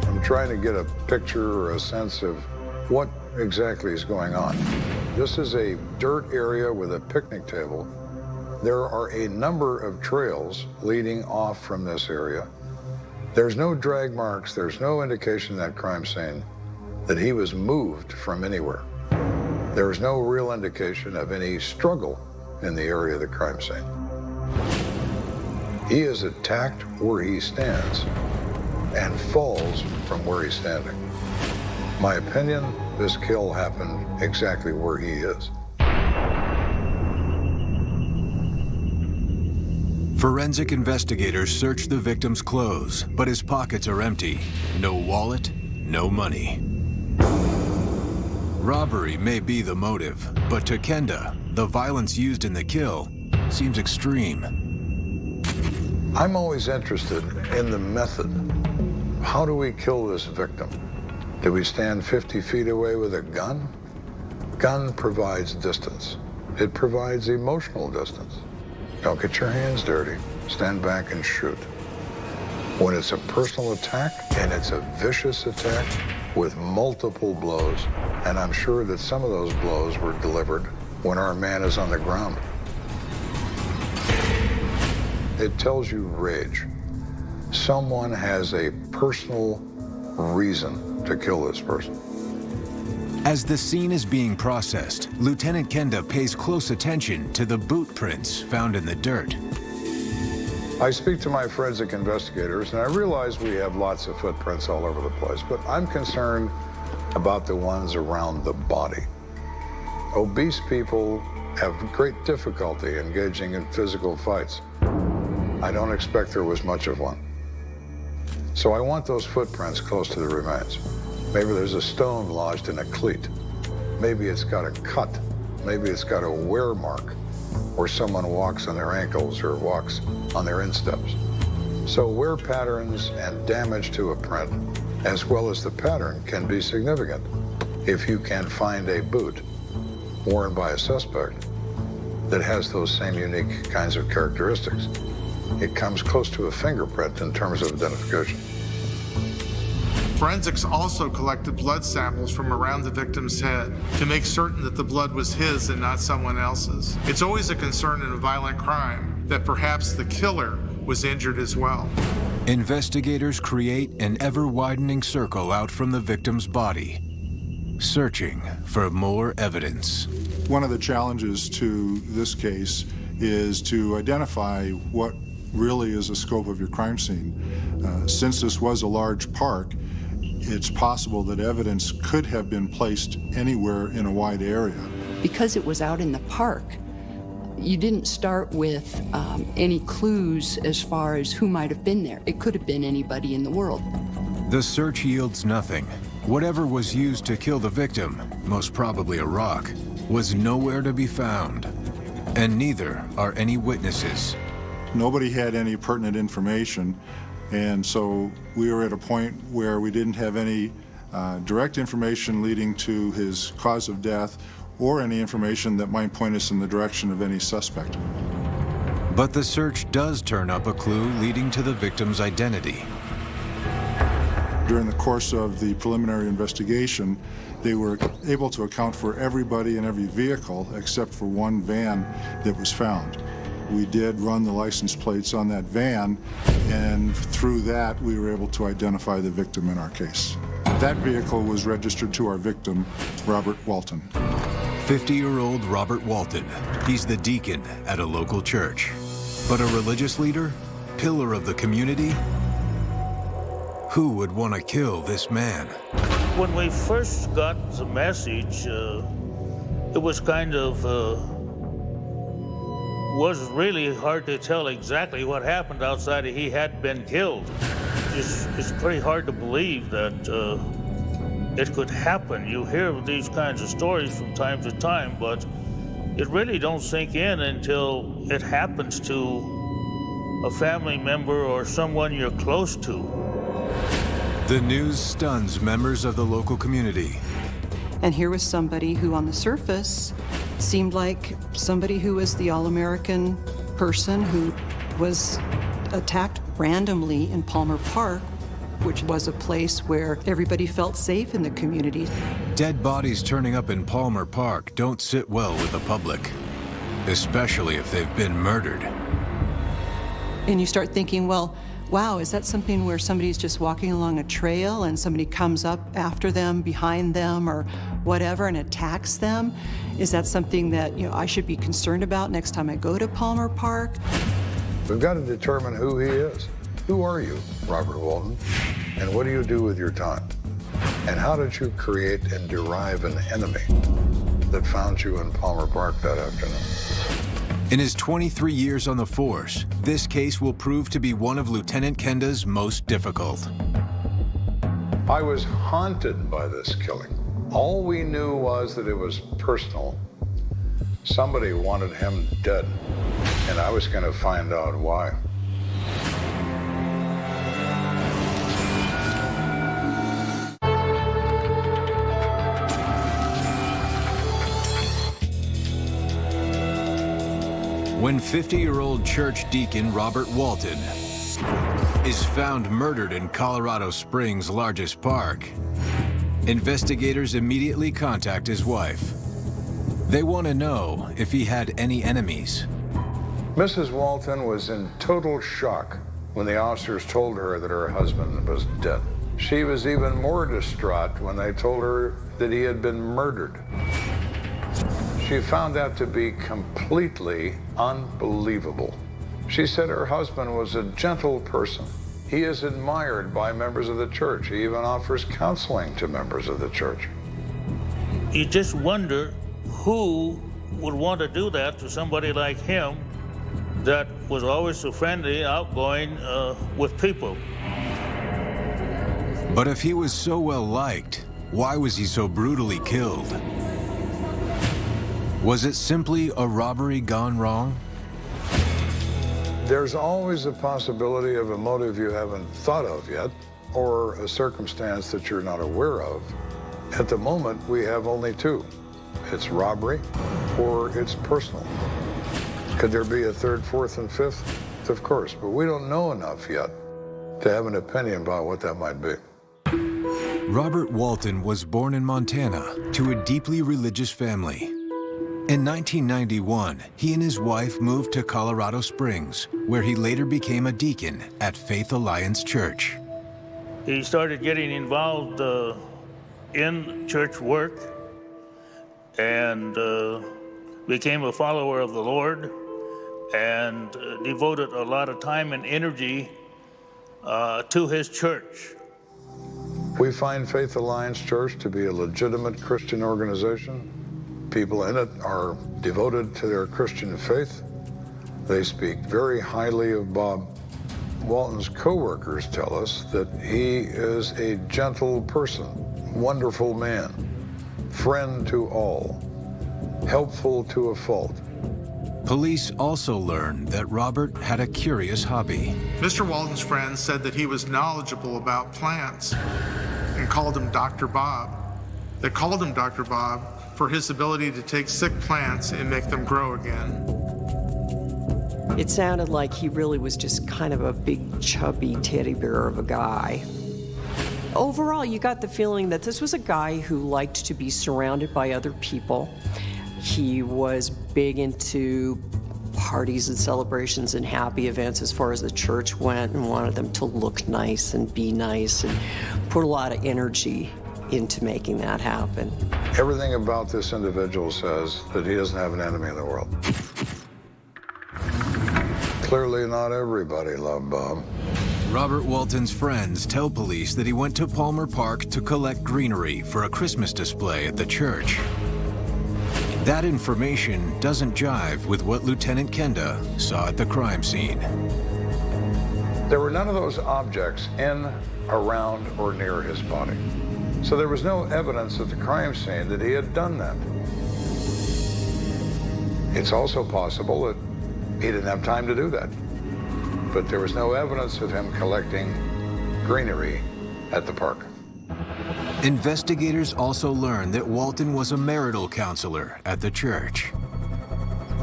I'm trying to get a picture or a sense of what exactly is going on. This is a dirt area with a picnic table. There are a number of trails leading off from this area. There's no drag marks, there's no indication in that crime scene that he was moved from anywhere. There's no real indication of any struggle in the area of the crime scene. He is attacked where he stands. and falls from where he's standing. My opinion, this kill happened exactly where he is. Forensic investigators search the victim's clothes, but his pockets are empty. No wallet, no money. Robbery may be the motive, but to Kenda, the violence used in the kill seems extreme. I'm always interested in the method. How do we kill this victim? Do we stand 50 feet away with a gun? Gun provides distance. It provides emotional distance. Don't get your hands dirty. Stand back and shoot. When it's a personal attack, and it's a vicious attack with multiple blows, and I'm sure that some of those blows were delivered when our man is on the ground. It tells you rage. Someone has a personal reason to kill this person. As the scene is being processed, Lieutenant Kenda pays close attention to the boot prints found in the dirt. I speak to my forensic investigators, and I realize we have lots of footprints all over the place, but I'm concerned about the ones around the body. Obese people have great difficulty engaging in physical fights. I don't expect there was much of one. So I want those footprints close to the remains. Maybe there's a stone lodged in a cleat. Maybe it's got a cut. Maybe it's got a wear mark where someone walks on their ankles or walks on their insteps. So wear patterns and damage to a print, as well as the pattern, can be significant if you can find a boot worn by a suspect that has those same unique kinds of characteristics. It comes close to a fingerprint in terms of identification. Forensics also collected blood samples from around the victim's head to make certain that the blood was his and not someone else's. It's always a concern in a violent crime that perhaps the killer was injured as well. Investigators create an ever-widening circle out from the victim's body, searching for more evidence. One of the challenges to this case is to identify what really is the scope of your crime scene. Since this was a large park, it's possible that evidence could have been placed anywhere in a wide area. Because it was out in the park, you didn't start with any clues as far as who might have been there. It could have been anybody in the world. The search yields nothing. Whatever was used to kill the victim, most probably a rock, was nowhere to be found. And neither are any witnesses. Nobody had any pertinent information, and so we were at a point where we didn't have any direct information leading to his cause of death or any information that might point us in the direction of any suspect. But the search does turn up a clue leading to the victim's identity. During the course of the preliminary investigation, they were able to account for everybody in every vehicle except for one van that was found. We did run the license plates on that van, and through that, we were able to identify the victim in our case. That vehicle was registered to our victim, Robert Walton. 50-year-old Robert Walton. He's the deacon at a local church. But a religious leader? Pillar of the community? Who would want to kill this man? When we first got the message, it was kind of was really hard to tell exactly what happened outside of he had been killed. It's pretty hard to believe that it could happen. You hear these kinds of stories from time to time, but it really don't sink in until it happens to a family member or someone you're close to. The news stuns members of the local community. And here was somebody who on the surface seemed like somebody who was the all-American person who was attacked randomly in Palmer Park, which was a place where everybody felt safe in the community. Dead bodies turning up in Palmer Park don't sit well with the public, especially if they've been murdered. And you start thinking, well, wow, is that something where somebody's just walking along a trail and somebody comes up after them, behind them, or whatever, and attacks them? Is that something that, you know, I should be concerned about next time I go to Palmer Park? We've got to determine who he is. Who are you, Robert Walton? And what do you do with your time? And how did you create and derive an enemy that found you in Palmer Park that afternoon? In his 23 years on the force, this case will prove to be one of Lieutenant Kenda's most difficult. I was haunted by this killing. All we knew was that it was personal. Somebody wanted him dead, and I was going to find out why. When 50-year-old church deacon Robert Walton is found murdered in Colorado Springs' largest park, investigators immediately contact his wife. They want to know if he had any enemies. Mrs. Walton was in total shock when the officers told her that her husband was dead. She was even more distraught when they told her that he had been murdered. She found that to be completely unbelievable. She said her husband was a gentle person. He is admired by members of the church. He even offers counseling to members of the church. You just wonder who would want to do that to somebody like him that was always so friendly, outgoing with people. But if he was so well liked, why was he so brutally killed? Was it simply a robbery gone wrong? There's always a possibility of a motive you haven't thought of yet, or a circumstance that you're not aware of. At the moment, we have only two. It's robbery, or it's personal. Could there be a third, fourth, and fifth? Of course, but we don't know enough yet to have an opinion about what that might be. Robert Walton was born in Montana to a deeply religious family. In 1991, he and his wife moved to Colorado Springs, where he later became a deacon at Faith Alliance Church. He started getting involved in church work and became a follower of the Lord and devoted a lot of time and energy to his church. We find Faith Alliance Church to be a legitimate Christian organization. People in it are devoted to their Christian faith. They speak very highly of Bob. Walton's co-workers tell us that he is a gentle person, wonderful man, friend to all, helpful to a fault. Police also learned that Robert had a curious hobby. Mr. Walton's friends said that he was knowledgeable about plants and called him Dr. Bob. They called him Dr. Bob for his ability to take sick plants and make them grow again. It sounded like he really was just kind of a big, chubby teddy bear of a guy. Overall, you got the feeling that this was a guy who liked to be surrounded by other people. He was big into parties and celebrations and happy events as far as the church went, and wanted them to look nice and be nice and put a lot of energy into making that happen. Everything about this individual says that he doesn't have an enemy in the world. Clearly not everybody loved Bob. Robert Walton's friends tell police that he went to Palmer Park to collect greenery for a Christmas display at the church. That information doesn't jive with what Lieutenant Kenda saw at the crime scene. There were none of those objects in, around, or near his body. So there was no evidence at the crime scene that he had done that. It's also possible that he didn't have time to do that. But there was no evidence of him collecting greenery at the park. Investigators also learned that Walton was a marital counselor at the church.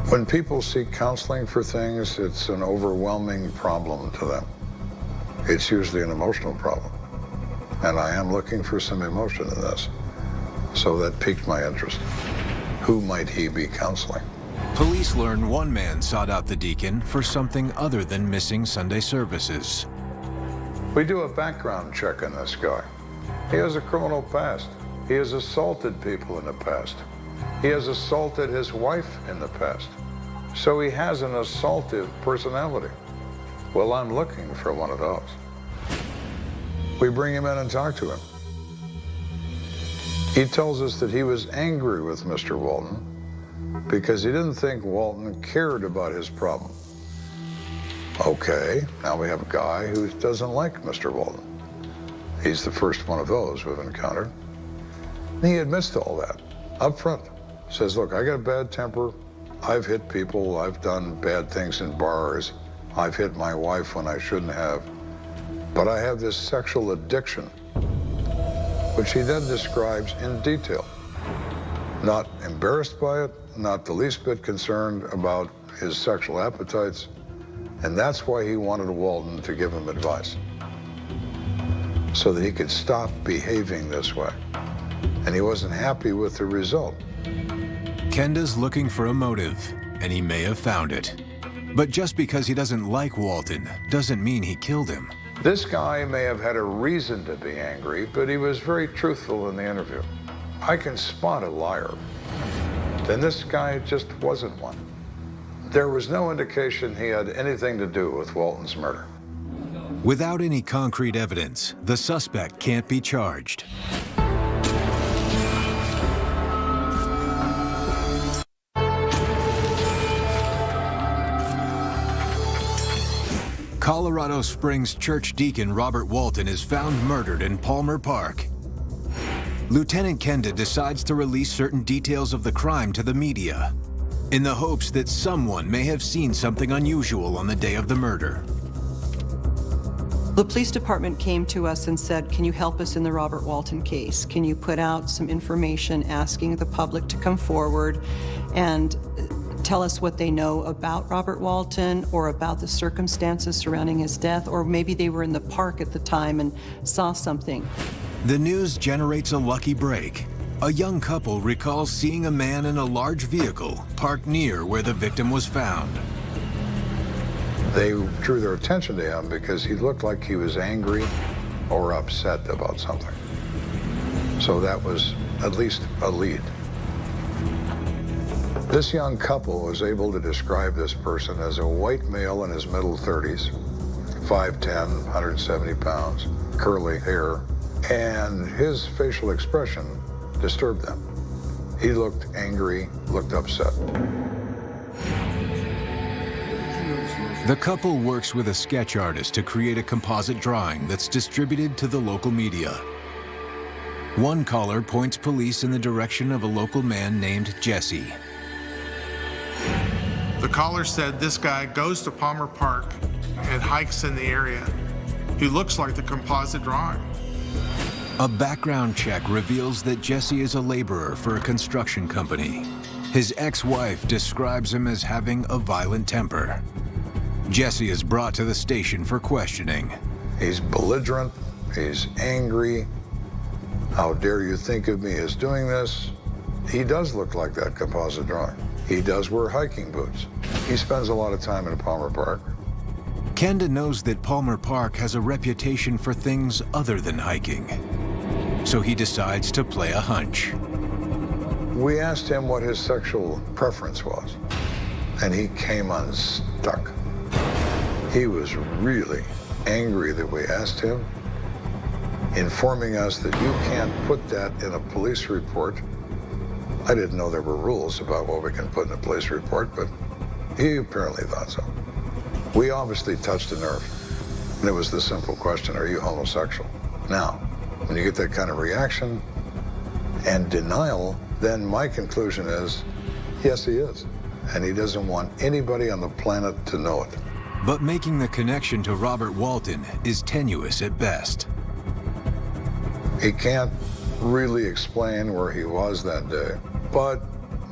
When people seek counseling for things, it's an overwhelming problem to them. It's usually an emotional problem. And I am looking for some emotion in this. So that piqued my interest. Who might he be counseling? Police learned one man sought out the deacon for something other than missing Sunday services. We do a background check on this guy. He has a criminal past. He has assaulted people in the past. He has assaulted his wife in the past. So he has an assaultive personality. Well, I'm looking for one of those. We bring him in and talk to him. He tells us that he was angry with Mr. Walton because he didn't think Walton cared about his problem. Okay, now we have a guy who doesn't like Mr. Walton. He's the first one of those we've encountered. And he admits to all that up front. Says, look, I got a bad temper. I've hit people. I've done bad things in bars. I've hit my wife when I shouldn't have. But I have this sexual addiction, which he then describes in detail. Not embarrassed by it, not the least bit concerned about his sexual appetites, and that's why he wanted Walton to give him advice, so that he could stop behaving this way. And he wasn't happy with the result. Kenda's looking for a motive, and he may have found it. But just because he doesn't like Walton doesn't mean he killed him. This guy may have had a reason to be angry, but he was very truthful in the interview. I can spot a liar. Then this guy just wasn't one. There was no indication he had anything to do with Walton's murder. Without any concrete evidence, the suspect can't be charged. Colorado Springs church deacon Robert Walton is found murdered in Palmer Park. Lieutenant Kenda decides to release certain details of the crime to the media, in the hopes that someone may have seen something unusual on the day of the murder. The police department came to us and said, can you help us in the Robert Walton case? Can you put out some information asking the public to come forward and tell us what they know about Robert Walton or about the circumstances surrounding his death, or maybe they were in the park at the time and saw something. The news generates a lucky break. A young couple recalls seeing a man in a large vehicle parked near where the victim was found. They drew their attention to him because he looked like he was angry or upset about something. So that was at least a lead. This young couple was able to describe this person as a white male in his middle 30s, 5'10", 170 pounds, curly hair, and his facial expression disturbed them. He looked angry, looked upset. The couple works with a sketch artist to create a composite drawing that's distributed to the local media. One caller points police in the direction of a local man named Jesse. The caller said this guy goes to Palmer Park and hikes in the area. He looks like the composite drawing. A background check reveals that Jesse is a laborer for a construction company. His ex-wife describes him as having a violent temper. Jesse is brought to the station for questioning. He's belligerent, he's angry. How dare you think of me as doing this? He does look like that composite drawing. He does wear hiking boots. He spends a lot of time in Palmer Park. Kenda knows that Palmer Park has a reputation for things other than hiking. So he decides to play a hunch. We asked him what his sexual preference was, and he came unstuck. He was really angry that we asked him, informing us that you can't put that in a police report. I didn't know there were rules about what we can put in a police report, but he apparently thought so. We obviously touched a nerve, and it was the simple question, are you homosexual? Now, when you get that kind of reaction and denial, then my conclusion is, yes, he is. And he doesn't want anybody on the planet to know it. But making the connection to Robert Walton is tenuous at best. He can't really explain where he was that day, but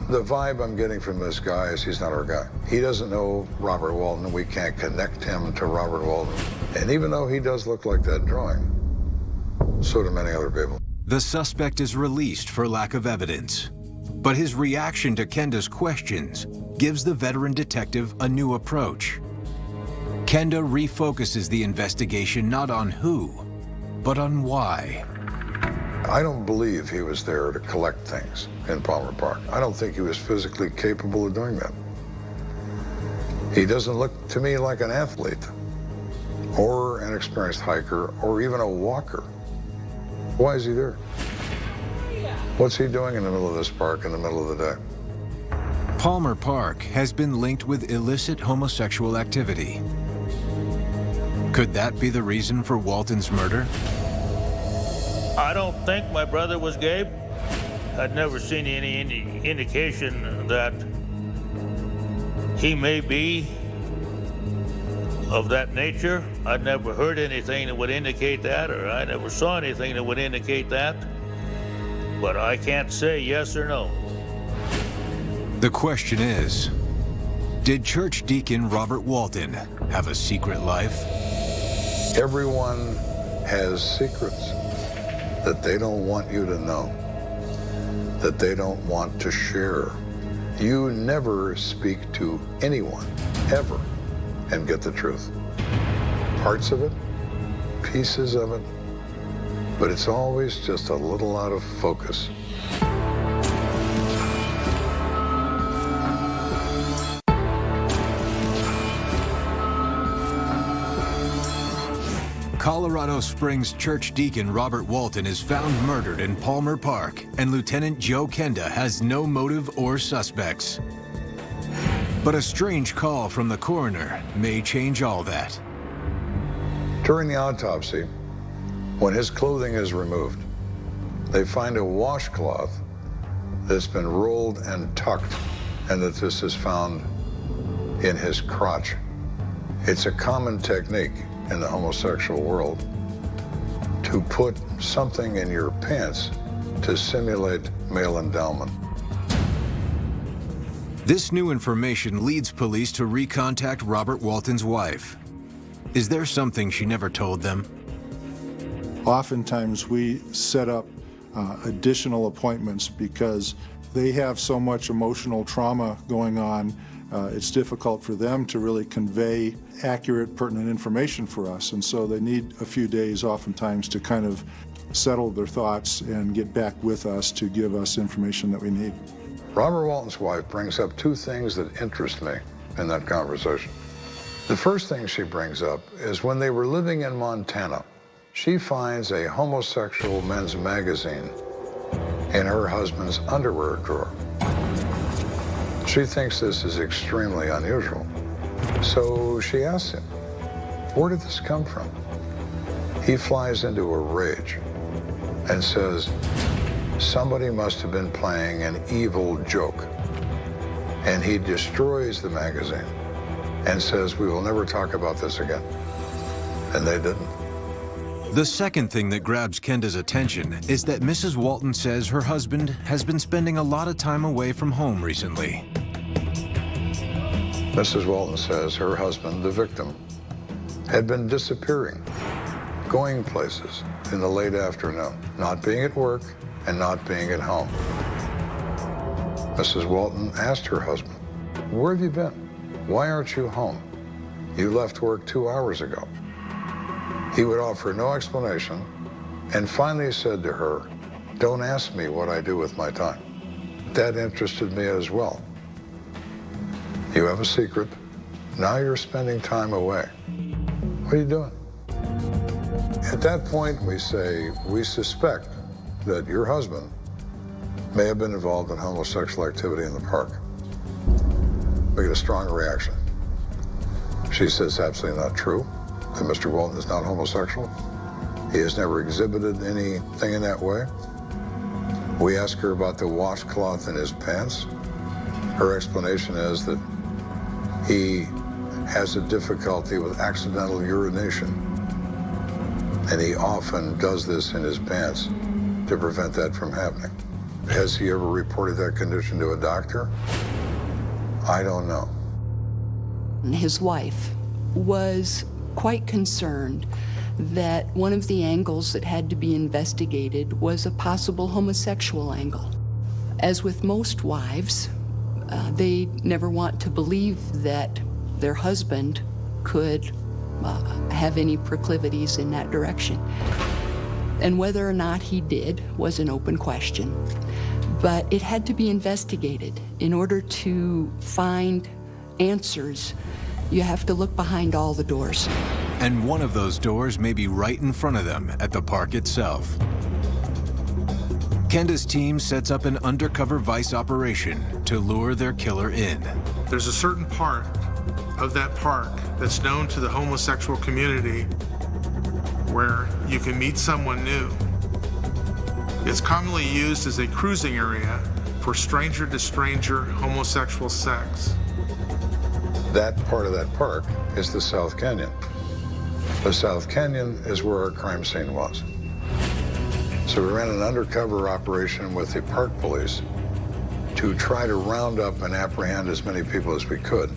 the vibe I'm getting from this guy is he's not our guy. He doesn't know Robert Walton. We can't connect him to Robert Walton. And even though he does look like that drawing, so do many other people. The suspect is released for lack of evidence. But his reaction to Kenda's questions gives the veteran detective a new approach. Kenda refocuses the investigation not on who, but on why. I don't believe he was there to collect things in Palmer Park. I don't think he was physically capable of doing that. He doesn't look to me like an athlete. or an experienced hiker, or even a walker. Why is he there? What's he doing in the middle of this park in the middle of the day? Palmer Park has been linked with illicit homosexual activity. Could that be the reason for Walton's murder? I don't think my brother was gay. I'd never seen any indication that he may be of that nature. I'd never heard anything that would indicate that, or I never saw anything that would indicate that. But I can't say yes or no. The question is, did church deacon Robert Walton have a secret life? Everyone has secrets that they don't want you to know, that they don't want to share. You never speak to anyone, ever, and get the truth. Parts of it, pieces of it, but it's always just a little out of focus. Colorado Springs church deacon Robert Walton is found murdered in Palmer Park, and Lieutenant Joe Kenda has no motive or suspects. But a strange call from the coroner may change all that. During the autopsy, when his clothing is removed, they find a washcloth that's been rolled and tucked, and that this is found in his crotch. It's a common technique in the homosexual world to put something in your pants to simulate male endowment. This new information leads police to recontact Robert Walton's wife. Is there something she never told them? Oftentimes we set up additional appointments because they have so much emotional trauma going on. It's difficult for them to really convey accurate, pertinent information for us, and so they need a few days oftentimes to kind of settle their thoughts and get back with us to give us information that we need. Robert Walton's wife brings up two things that interest me in that conversation. The first thing she brings up is when they were living in Montana, she finds a homosexual men's magazine in her husband's underwear drawer. She thinks this is extremely unusual. So she asks him, where did this come from? He flies into a rage and says, somebody must have been playing an evil joke. And he destroys the magazine and says, we will never talk about this again. And they didn't. The second thing that grabs Kenda's attention is that Mrs. Walton says her husband has been spending a lot of time away from home recently. Mrs. Walton says her husband, the victim, had been disappearing, going places in the late afternoon, not being at work and not being at home. Mrs. Walton asked her husband, where have you been? Why aren't you home? You left work 2 hours ago. He would offer no explanation and finally said to her, don't ask me what I do with my time. That interested me as well. You have a secret. Now you're spending time away. What are you doing? At that point, we say, we suspect that your husband may have been involved in homosexual activity in the park. We get a strong reaction. She says absolutely not true, that Mr. Walton is not homosexual. He has never exhibited anything in that way. We ask her about the washcloth in his pants. Her explanation is that he has a difficulty with accidental urination, and he often does this in his pants to prevent that from happening. Has he ever reported that condition to a doctor? I don't know. His wife was quite concerned that one of the angles that had to be investigated was a possible homosexual angle. As with most wives, they never want to believe that their husband could have any proclivities in that direction. And whether or not he did was an open question. But it had to be investigated in order to find answers You have to look behind all the doors. And one of those doors may be right in front of them at the park itself. Kenda's team sets up an undercover vice operation to lure their killer in. There's a certain part of that park that's known to the homosexual community where you can meet someone new. It's commonly used as a cruising area for stranger-to-stranger homosexual sex. That part of that park is the South Canyon. The South Canyon is where our crime scene was. So we ran an undercover operation with the park police to try to round up and apprehend as many people as we could.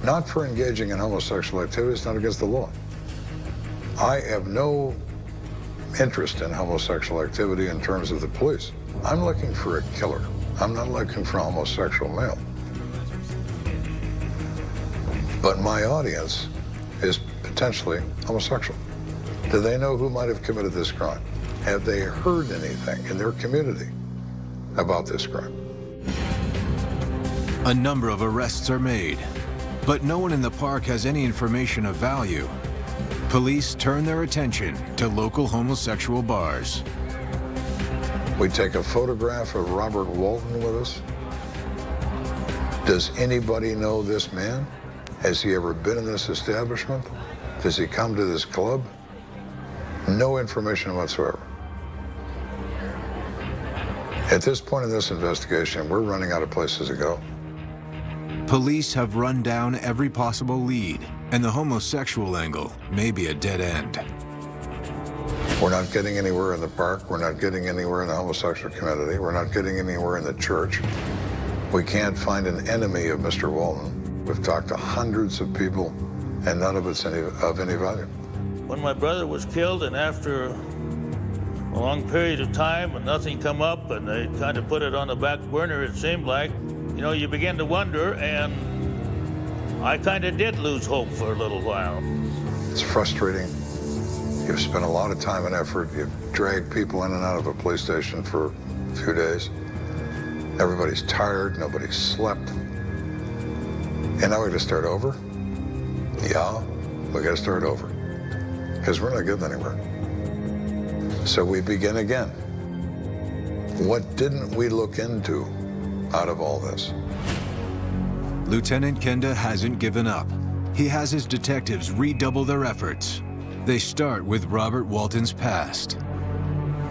Not for engaging in homosexual activities, not against the law. I have no interest in homosexual activity in terms of the police. I'm looking for a killer. I'm not looking for a homosexual male. But my audience is potentially homosexual. Do they know who might have committed this crime? Have they heard anything in their community about this crime? A number of arrests are made, but no one in the park has any information of value. Police turn their attention to local homosexual bars. We take a photograph of Robert Walton with us. Does anybody know this man? Has he ever been in this establishment? Does he come to this club? No information whatsoever. At this point in this investigation, we're running out of places to go. Police have run down every possible lead, and the homosexual angle may be a dead end. We're not getting anywhere in the park. We're not getting anywhere in the homosexual community. We're not getting anywhere in the church. We can't find an enemy of Mr. Walton. We've talked to hundreds of people, and none of it's of any value. When my brother was killed, and after a long period of time and nothing come up, and they kind of put it on the back burner, it seemed like, you know, you begin to wonder, and I kind of did lose hope for a little while. It's frustrating. You've spent a lot of time and effort. You've dragged people in and out of a police station for a few days. Everybody's tired. Nobody's slept. And now we got to start over? Yeah, we got to start over. Because we're not getting anywhere. So we begin again. What didn't we look into out of all this? Lieutenant Kenda hasn't given up. He has his detectives redouble their efforts. They start with Robert Walton's past.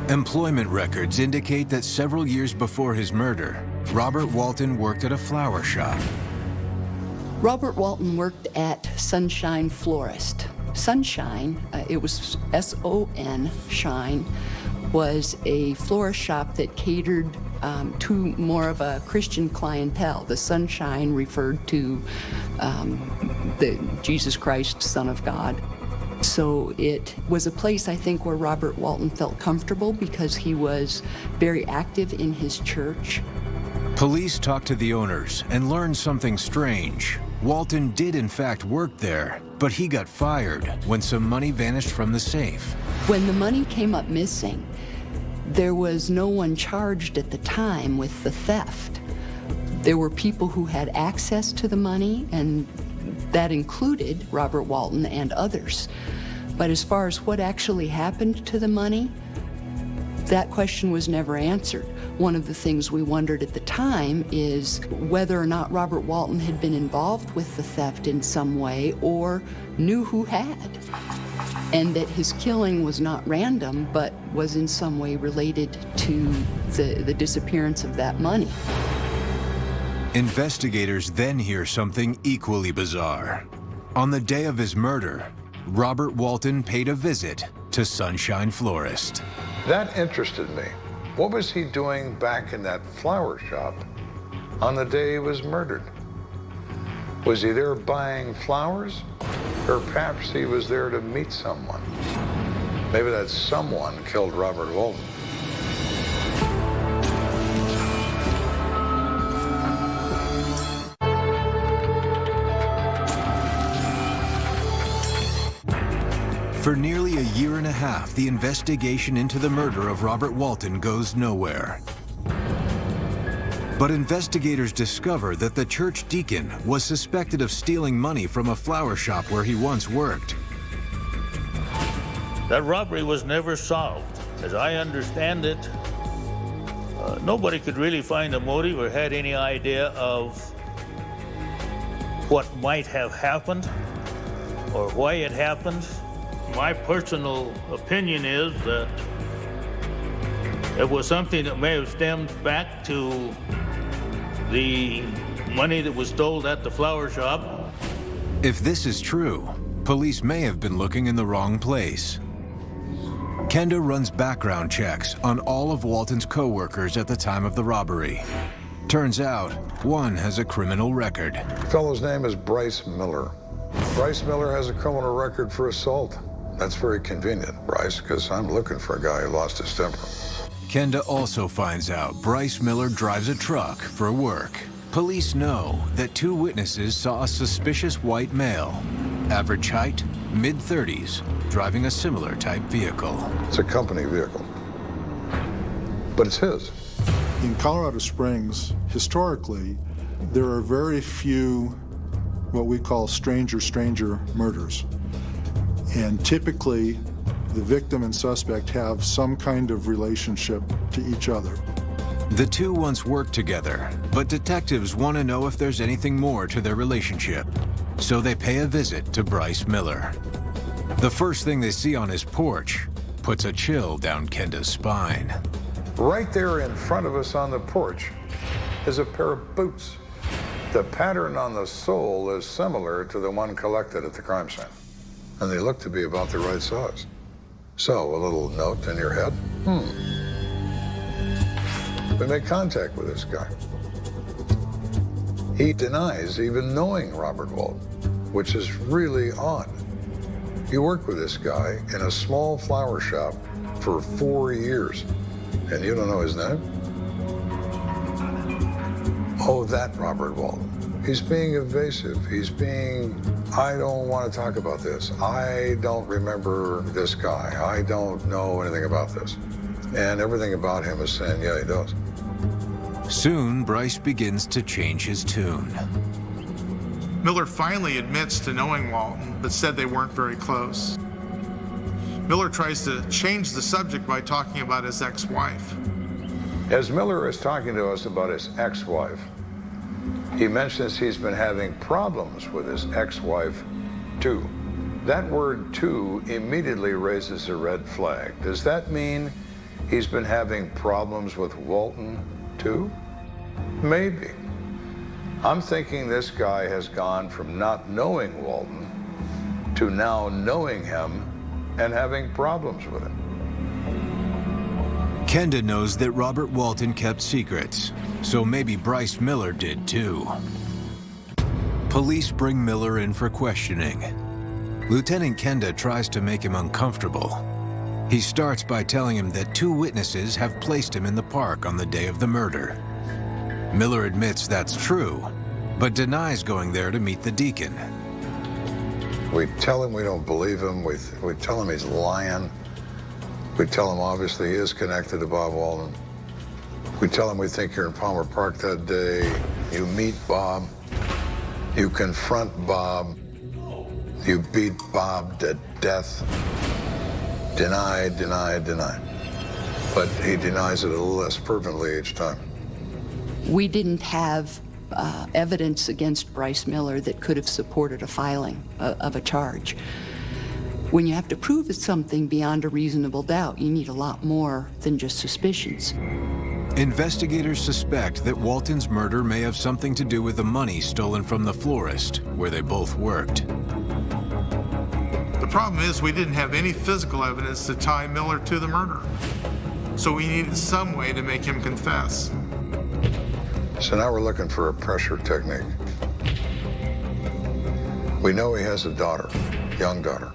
Employment records indicate that several years before his murder, Robert Walton worked at a flower shop. Robert Walton worked at Sunshine Florist. Sunshine, it was S-O-N, Shine, was a florist shop that catered to more of a Christian clientele. The Sunshine referred to the Jesus Christ, Son of God. So it was a place, I think, where Robert Walton felt comfortable because he was very active in his church. Police talked to the owners and learned something strange. Walton did in fact work there, but he got fired when some money vanished from the safe. When the money came up missing, there was no one charged at the time with the theft. There were people who had access to the money, and that included Robert Walton and others. But as far as what actually happened to the money, that question was never answered. One of the things we wondered at the time is whether or not Robert Walton had been involved with the theft in some way or knew who had, and that his killing was not random but was in some way related to the disappearance of that money. Investigators then hear something equally bizarre. On the day of his murder, Robert Walton paid a visit to Sunshine Florist. That interested me. What was he doing back in that flower shop on the day he was murdered? Was he there buying flowers? Or perhaps he was there to meet someone? Maybe that someone killed Robert Walton. For nearly a year and a half, the investigation into the murder of Robert Walton goes nowhere. But investigators discover that the church deacon was suspected of stealing money from a flower shop where he once worked. That robbery was never solved. As I understand it, nobody could really find a motive or had any idea of what might have happened or why it happened. My personal opinion is that it was something that may have stemmed back to the money that was stole at the flower shop. If this is true, police may have been looking in the wrong place. Kenda runs background checks on all of Walton's co-workers at the time of the robbery. Turns out, one has a criminal record. The fellow's name is Bryce Miller. Bryce Miller has a criminal record for assault. That's very convenient, Bryce, because I'm looking for a guy who lost his temper. Kenda also finds out Bryce Miller drives a truck for work. Police know that two witnesses saw a suspicious white male, average height, mid-30s, driving a similar type vehicle. It's a company vehicle, but it's his. In Colorado Springs, historically, there are very few what we call stranger-stranger murders. And typically, the victim and suspect have some kind of relationship to each other. The two once worked together, but detectives want to know if there's anything more to their relationship. So they pay a visit to Bryce Miller. The first thing they see on his porch puts a chill down Kenda's spine. Right there in front of us on the porch is a pair of boots. The pattern on the sole is similar to the one collected at the crime scene, and they look to be about the right size. So, a little note in your head. We make contact with this guy. He denies even knowing Robert Walton, which is really odd. You worked with this guy in a small flower shop for 4 years, and you don't know his name? Oh, that Robert Walton. He's being evasive. He's being, I don't want to talk about this. I don't remember this guy. I don't know anything about this. And everything about him is saying, yeah, he does. Soon, Bryce begins to change his tune. Miller finally admits to knowing Walton, but said they weren't very close. Miller tries to change the subject by talking about his ex-wife. As Miller is talking to us about his ex-wife, he mentions he's been having problems with his ex-wife, too. That word, too, immediately raises a red flag. Does that mean he's been having problems with Walton, too? Maybe. I'm thinking this guy has gone from not knowing Walton to now knowing him and having problems with him. Kenda knows that Robert Walton kept secrets, so maybe Bryce Miller did too. Police bring Miller in for questioning. Lieutenant Kenda tries to make him uncomfortable. He starts by telling him that two witnesses have placed him in the park on the day of the murder. Miller admits that's true, but denies going there to meet the deacon. We tell him we don't believe him. We tell him he's lying. We tell him obviously he is connected to Bob Walton. We tell him we think you're in Palmer Park that day. You meet Bob. You confront Bob. You beat Bob to death. Deny, deny, deny. But he denies it a little less fervently each time. We didn't have evidence against Bryce Miller that could have supported a filing of a charge. When you have to prove something beyond a reasonable doubt, you need a lot more than just suspicions. Investigators suspect that Walton's murder may have something to do with the money stolen from the florist, where they both worked. The problem is we didn't have any physical evidence to tie Miller to the murder. So we needed some way to make him confess. So now we're looking for a pressure technique. We know he has a daughter, young daughter.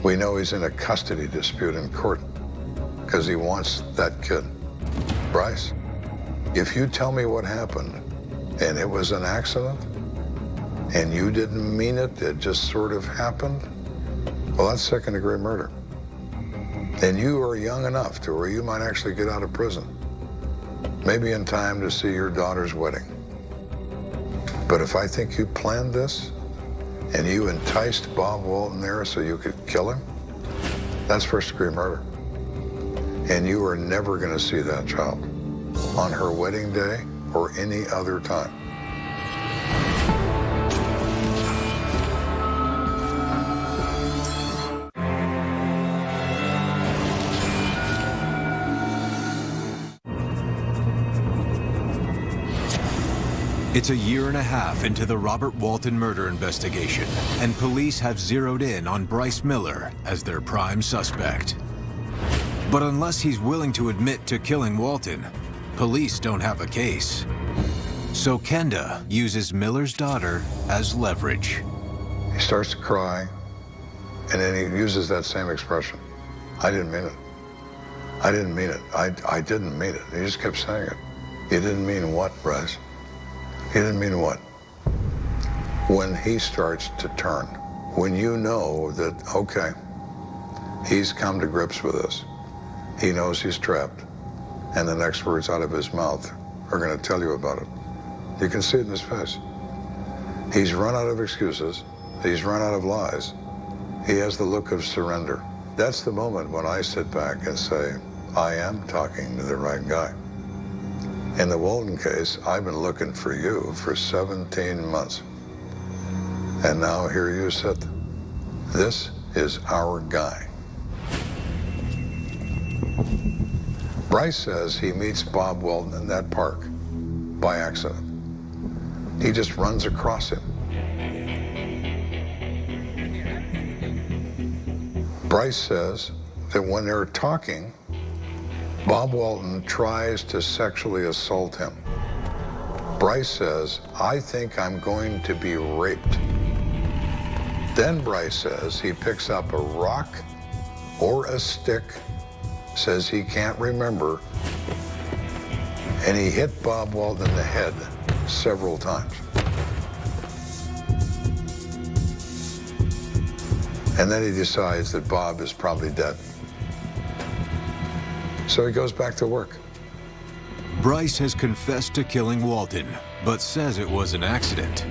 We know he's in a custody dispute in court because he wants that kid. Bryce, if you tell me what happened and it was an accident and you didn't mean it, it just sort of happened, well, that's second-degree murder. And you are young enough to where you might actually get out of prison. maybe in time to see your daughter's wedding. But if I think you planned this and you enticed Bob Walton there so you could kill him, that's first-degree murder. And you are never going to see that child on her wedding day or any other time. It's a year and a half into the Robert Walton murder investigation, and police have zeroed in on Bryce Miller as their prime suspect. But unless he's willing to admit to killing Walton, police don't have a case. So Kenda uses Miller's daughter as leverage. He starts to cry, and then he uses that same expression. I didn't mean it. I didn't mean it. I didn't mean it. He just kept saying it. You didn't mean what, Bryce? You didn't mean what? When he starts to turn, when you know that, okay, he's come to grips with this, he knows he's trapped, and the next words out of his mouth are going to tell you about it. You can see it in his face. He's run out of excuses. He's run out of lies. He has the look of surrender. That's the moment when I sit back and say, I am talking to the right guy. In the Walton case, I've been looking for you for 17 months. And now here you sit. This is our guy. Bryce says he meets Bob Walton in that park by accident. He just runs across him. Bryce says that when they're talking, Bob Walton tries to sexually assault him. Bryce says, I think I'm going to be raped. Then Bryce says he picks up a rock or a stick, says he can't remember, and he hit Bob Walton in the head several times. And then he decides that Bob is probably dead. So he goes back to work. Bryce has confessed to killing Walton, but says it was an accident.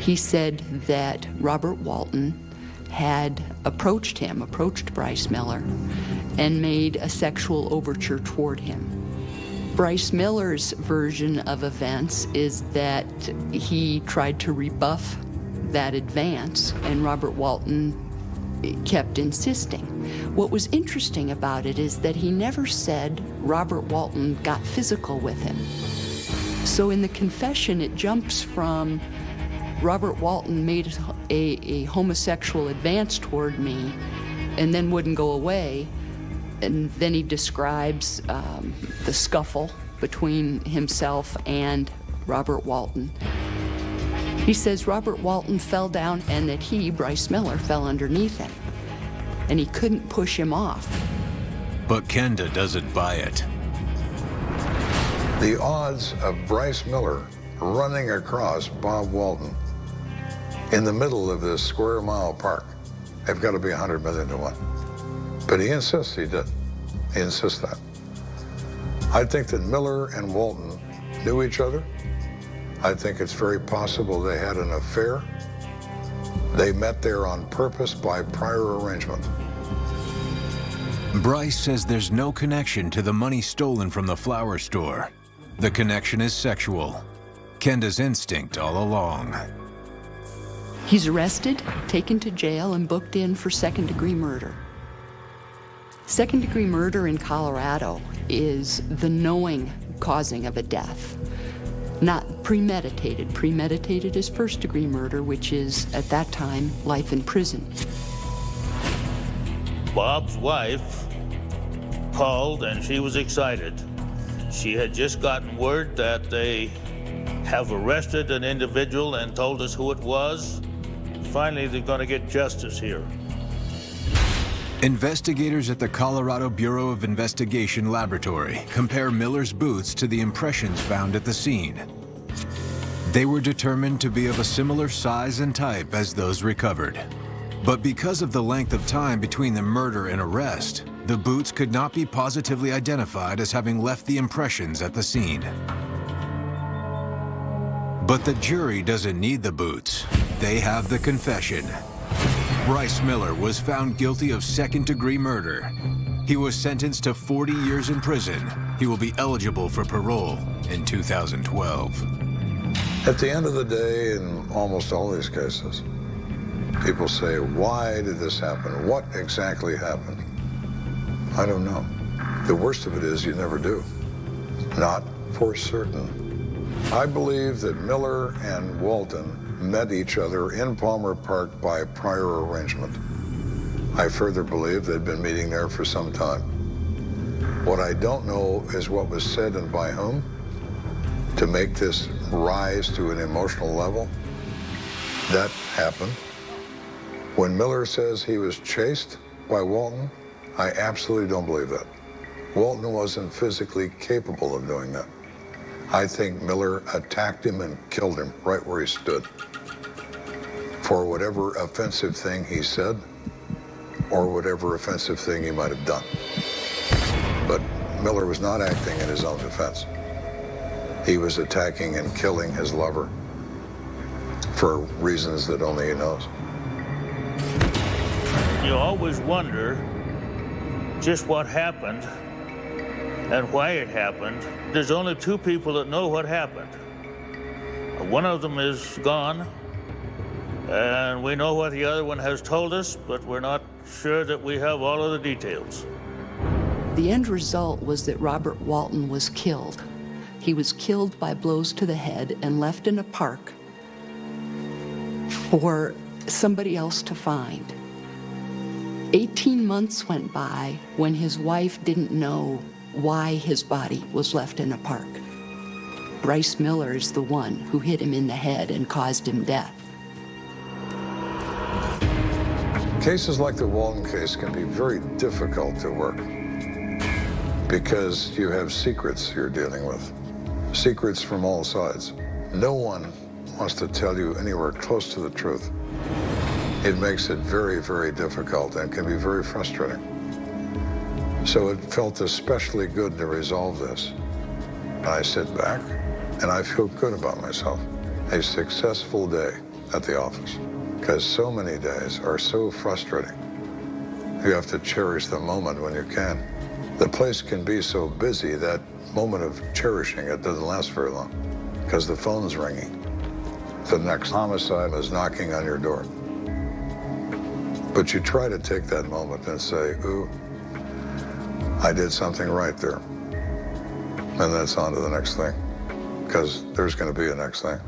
He said that Robert Walton had approached Bryce Miller, and made a sexual overture toward him. Bryce Miller's version of events is that he tried to rebuff that advance, and Robert Walton kept insisting. What was interesting about it is that he never said Robert Walton got physical with him. So in the confession, it jumps from Robert Walton made a homosexual advance toward me and then wouldn't go away. And then he describes the scuffle between himself and Robert Walton. He says Robert Walton fell down and that he, Bryce Miller, fell underneath him. And he couldn't push him off. But Kenda doesn't buy it. The odds of Bryce Miller running across Bob Walton in the middle of this square-mile park have got to be 100 million to 1. But he insists he did. He insists that. I think that Miller and Walton knew each other. I think it's very possible they had an affair. They met there on purpose by prior arrangement. Bryce says there's no connection to the money stolen from the flower store. The connection is sexual. Kenda's instinct all along. He's arrested, taken to jail, and booked in for second-degree murder. Second-degree murder in Colorado is the knowing causing of a death, not premeditated. Premeditated is first-degree murder, which is, at that time, life in prison. Bob's wife called and she was excited. She had just gotten word that they have arrested an individual and told us who it was. Finally, they're going to get justice here. Investigators at the Colorado Bureau of Investigation laboratory compare Miller's boots to the impressions found at the scene. They were determined to be of a similar size and type as those recovered. But because of the length of time between the murder and arrest, the boots could not be positively identified as having left the impressions at the scene. But the jury doesn't need the boots. They have the confession. Bryce Miller was found guilty of second-degree murder. He was sentenced to 40 years in prison. He will be eligible for parole in 2012. At the end of the day, in almost all these cases, people say, why did this happen? What exactly happened? I don't know. The worst of it is you never do. Not for certain. I believe that Miller and Walton met each other in Palmer Park by prior arrangement. I further believe they'd been meeting there for some time. What I don't know is what was said and by whom to make this rise to an emotional level. That happened. When Miller says he was chased by Walton, I absolutely don't believe that. Walton wasn't physically capable of doing that. I think Miller attacked him and killed him right where he stood for whatever offensive thing he said or whatever offensive thing he might have done. But Miller was not acting in his own defense. He was attacking and killing his lover for reasons that only he knows. You always wonder just what happened and why it happened. There's only two people that know what happened. One of them is gone, and we know what the other one has told us, but we're not sure that we have all of the details. The end result was that Robert Walton was killed. He was killed by blows to the head and left in a park for somebody else to find. 18 months went by when his wife didn't know why his body was left in a park. Bryce Miller is the one who hit him in the head and caused him death. Cases like the Walton case can be very difficult to work because you have secrets you're dealing with, secrets from all sides. No one wants to tell you anywhere close to the truth. It makes it very, very difficult and can be very frustrating. So it felt especially good to resolve this. I sit back and I feel good about myself. A successful day at the office, because so many days are so frustrating. You have to cherish the moment when you can. The place can be so busy that moment of cherishing it doesn't last very long because the phone's ringing. The next homicide is knocking on your door. But you try to take that moment and say, ooh, I did something right there. And that's on to the next thing, because there's going to be a next thing.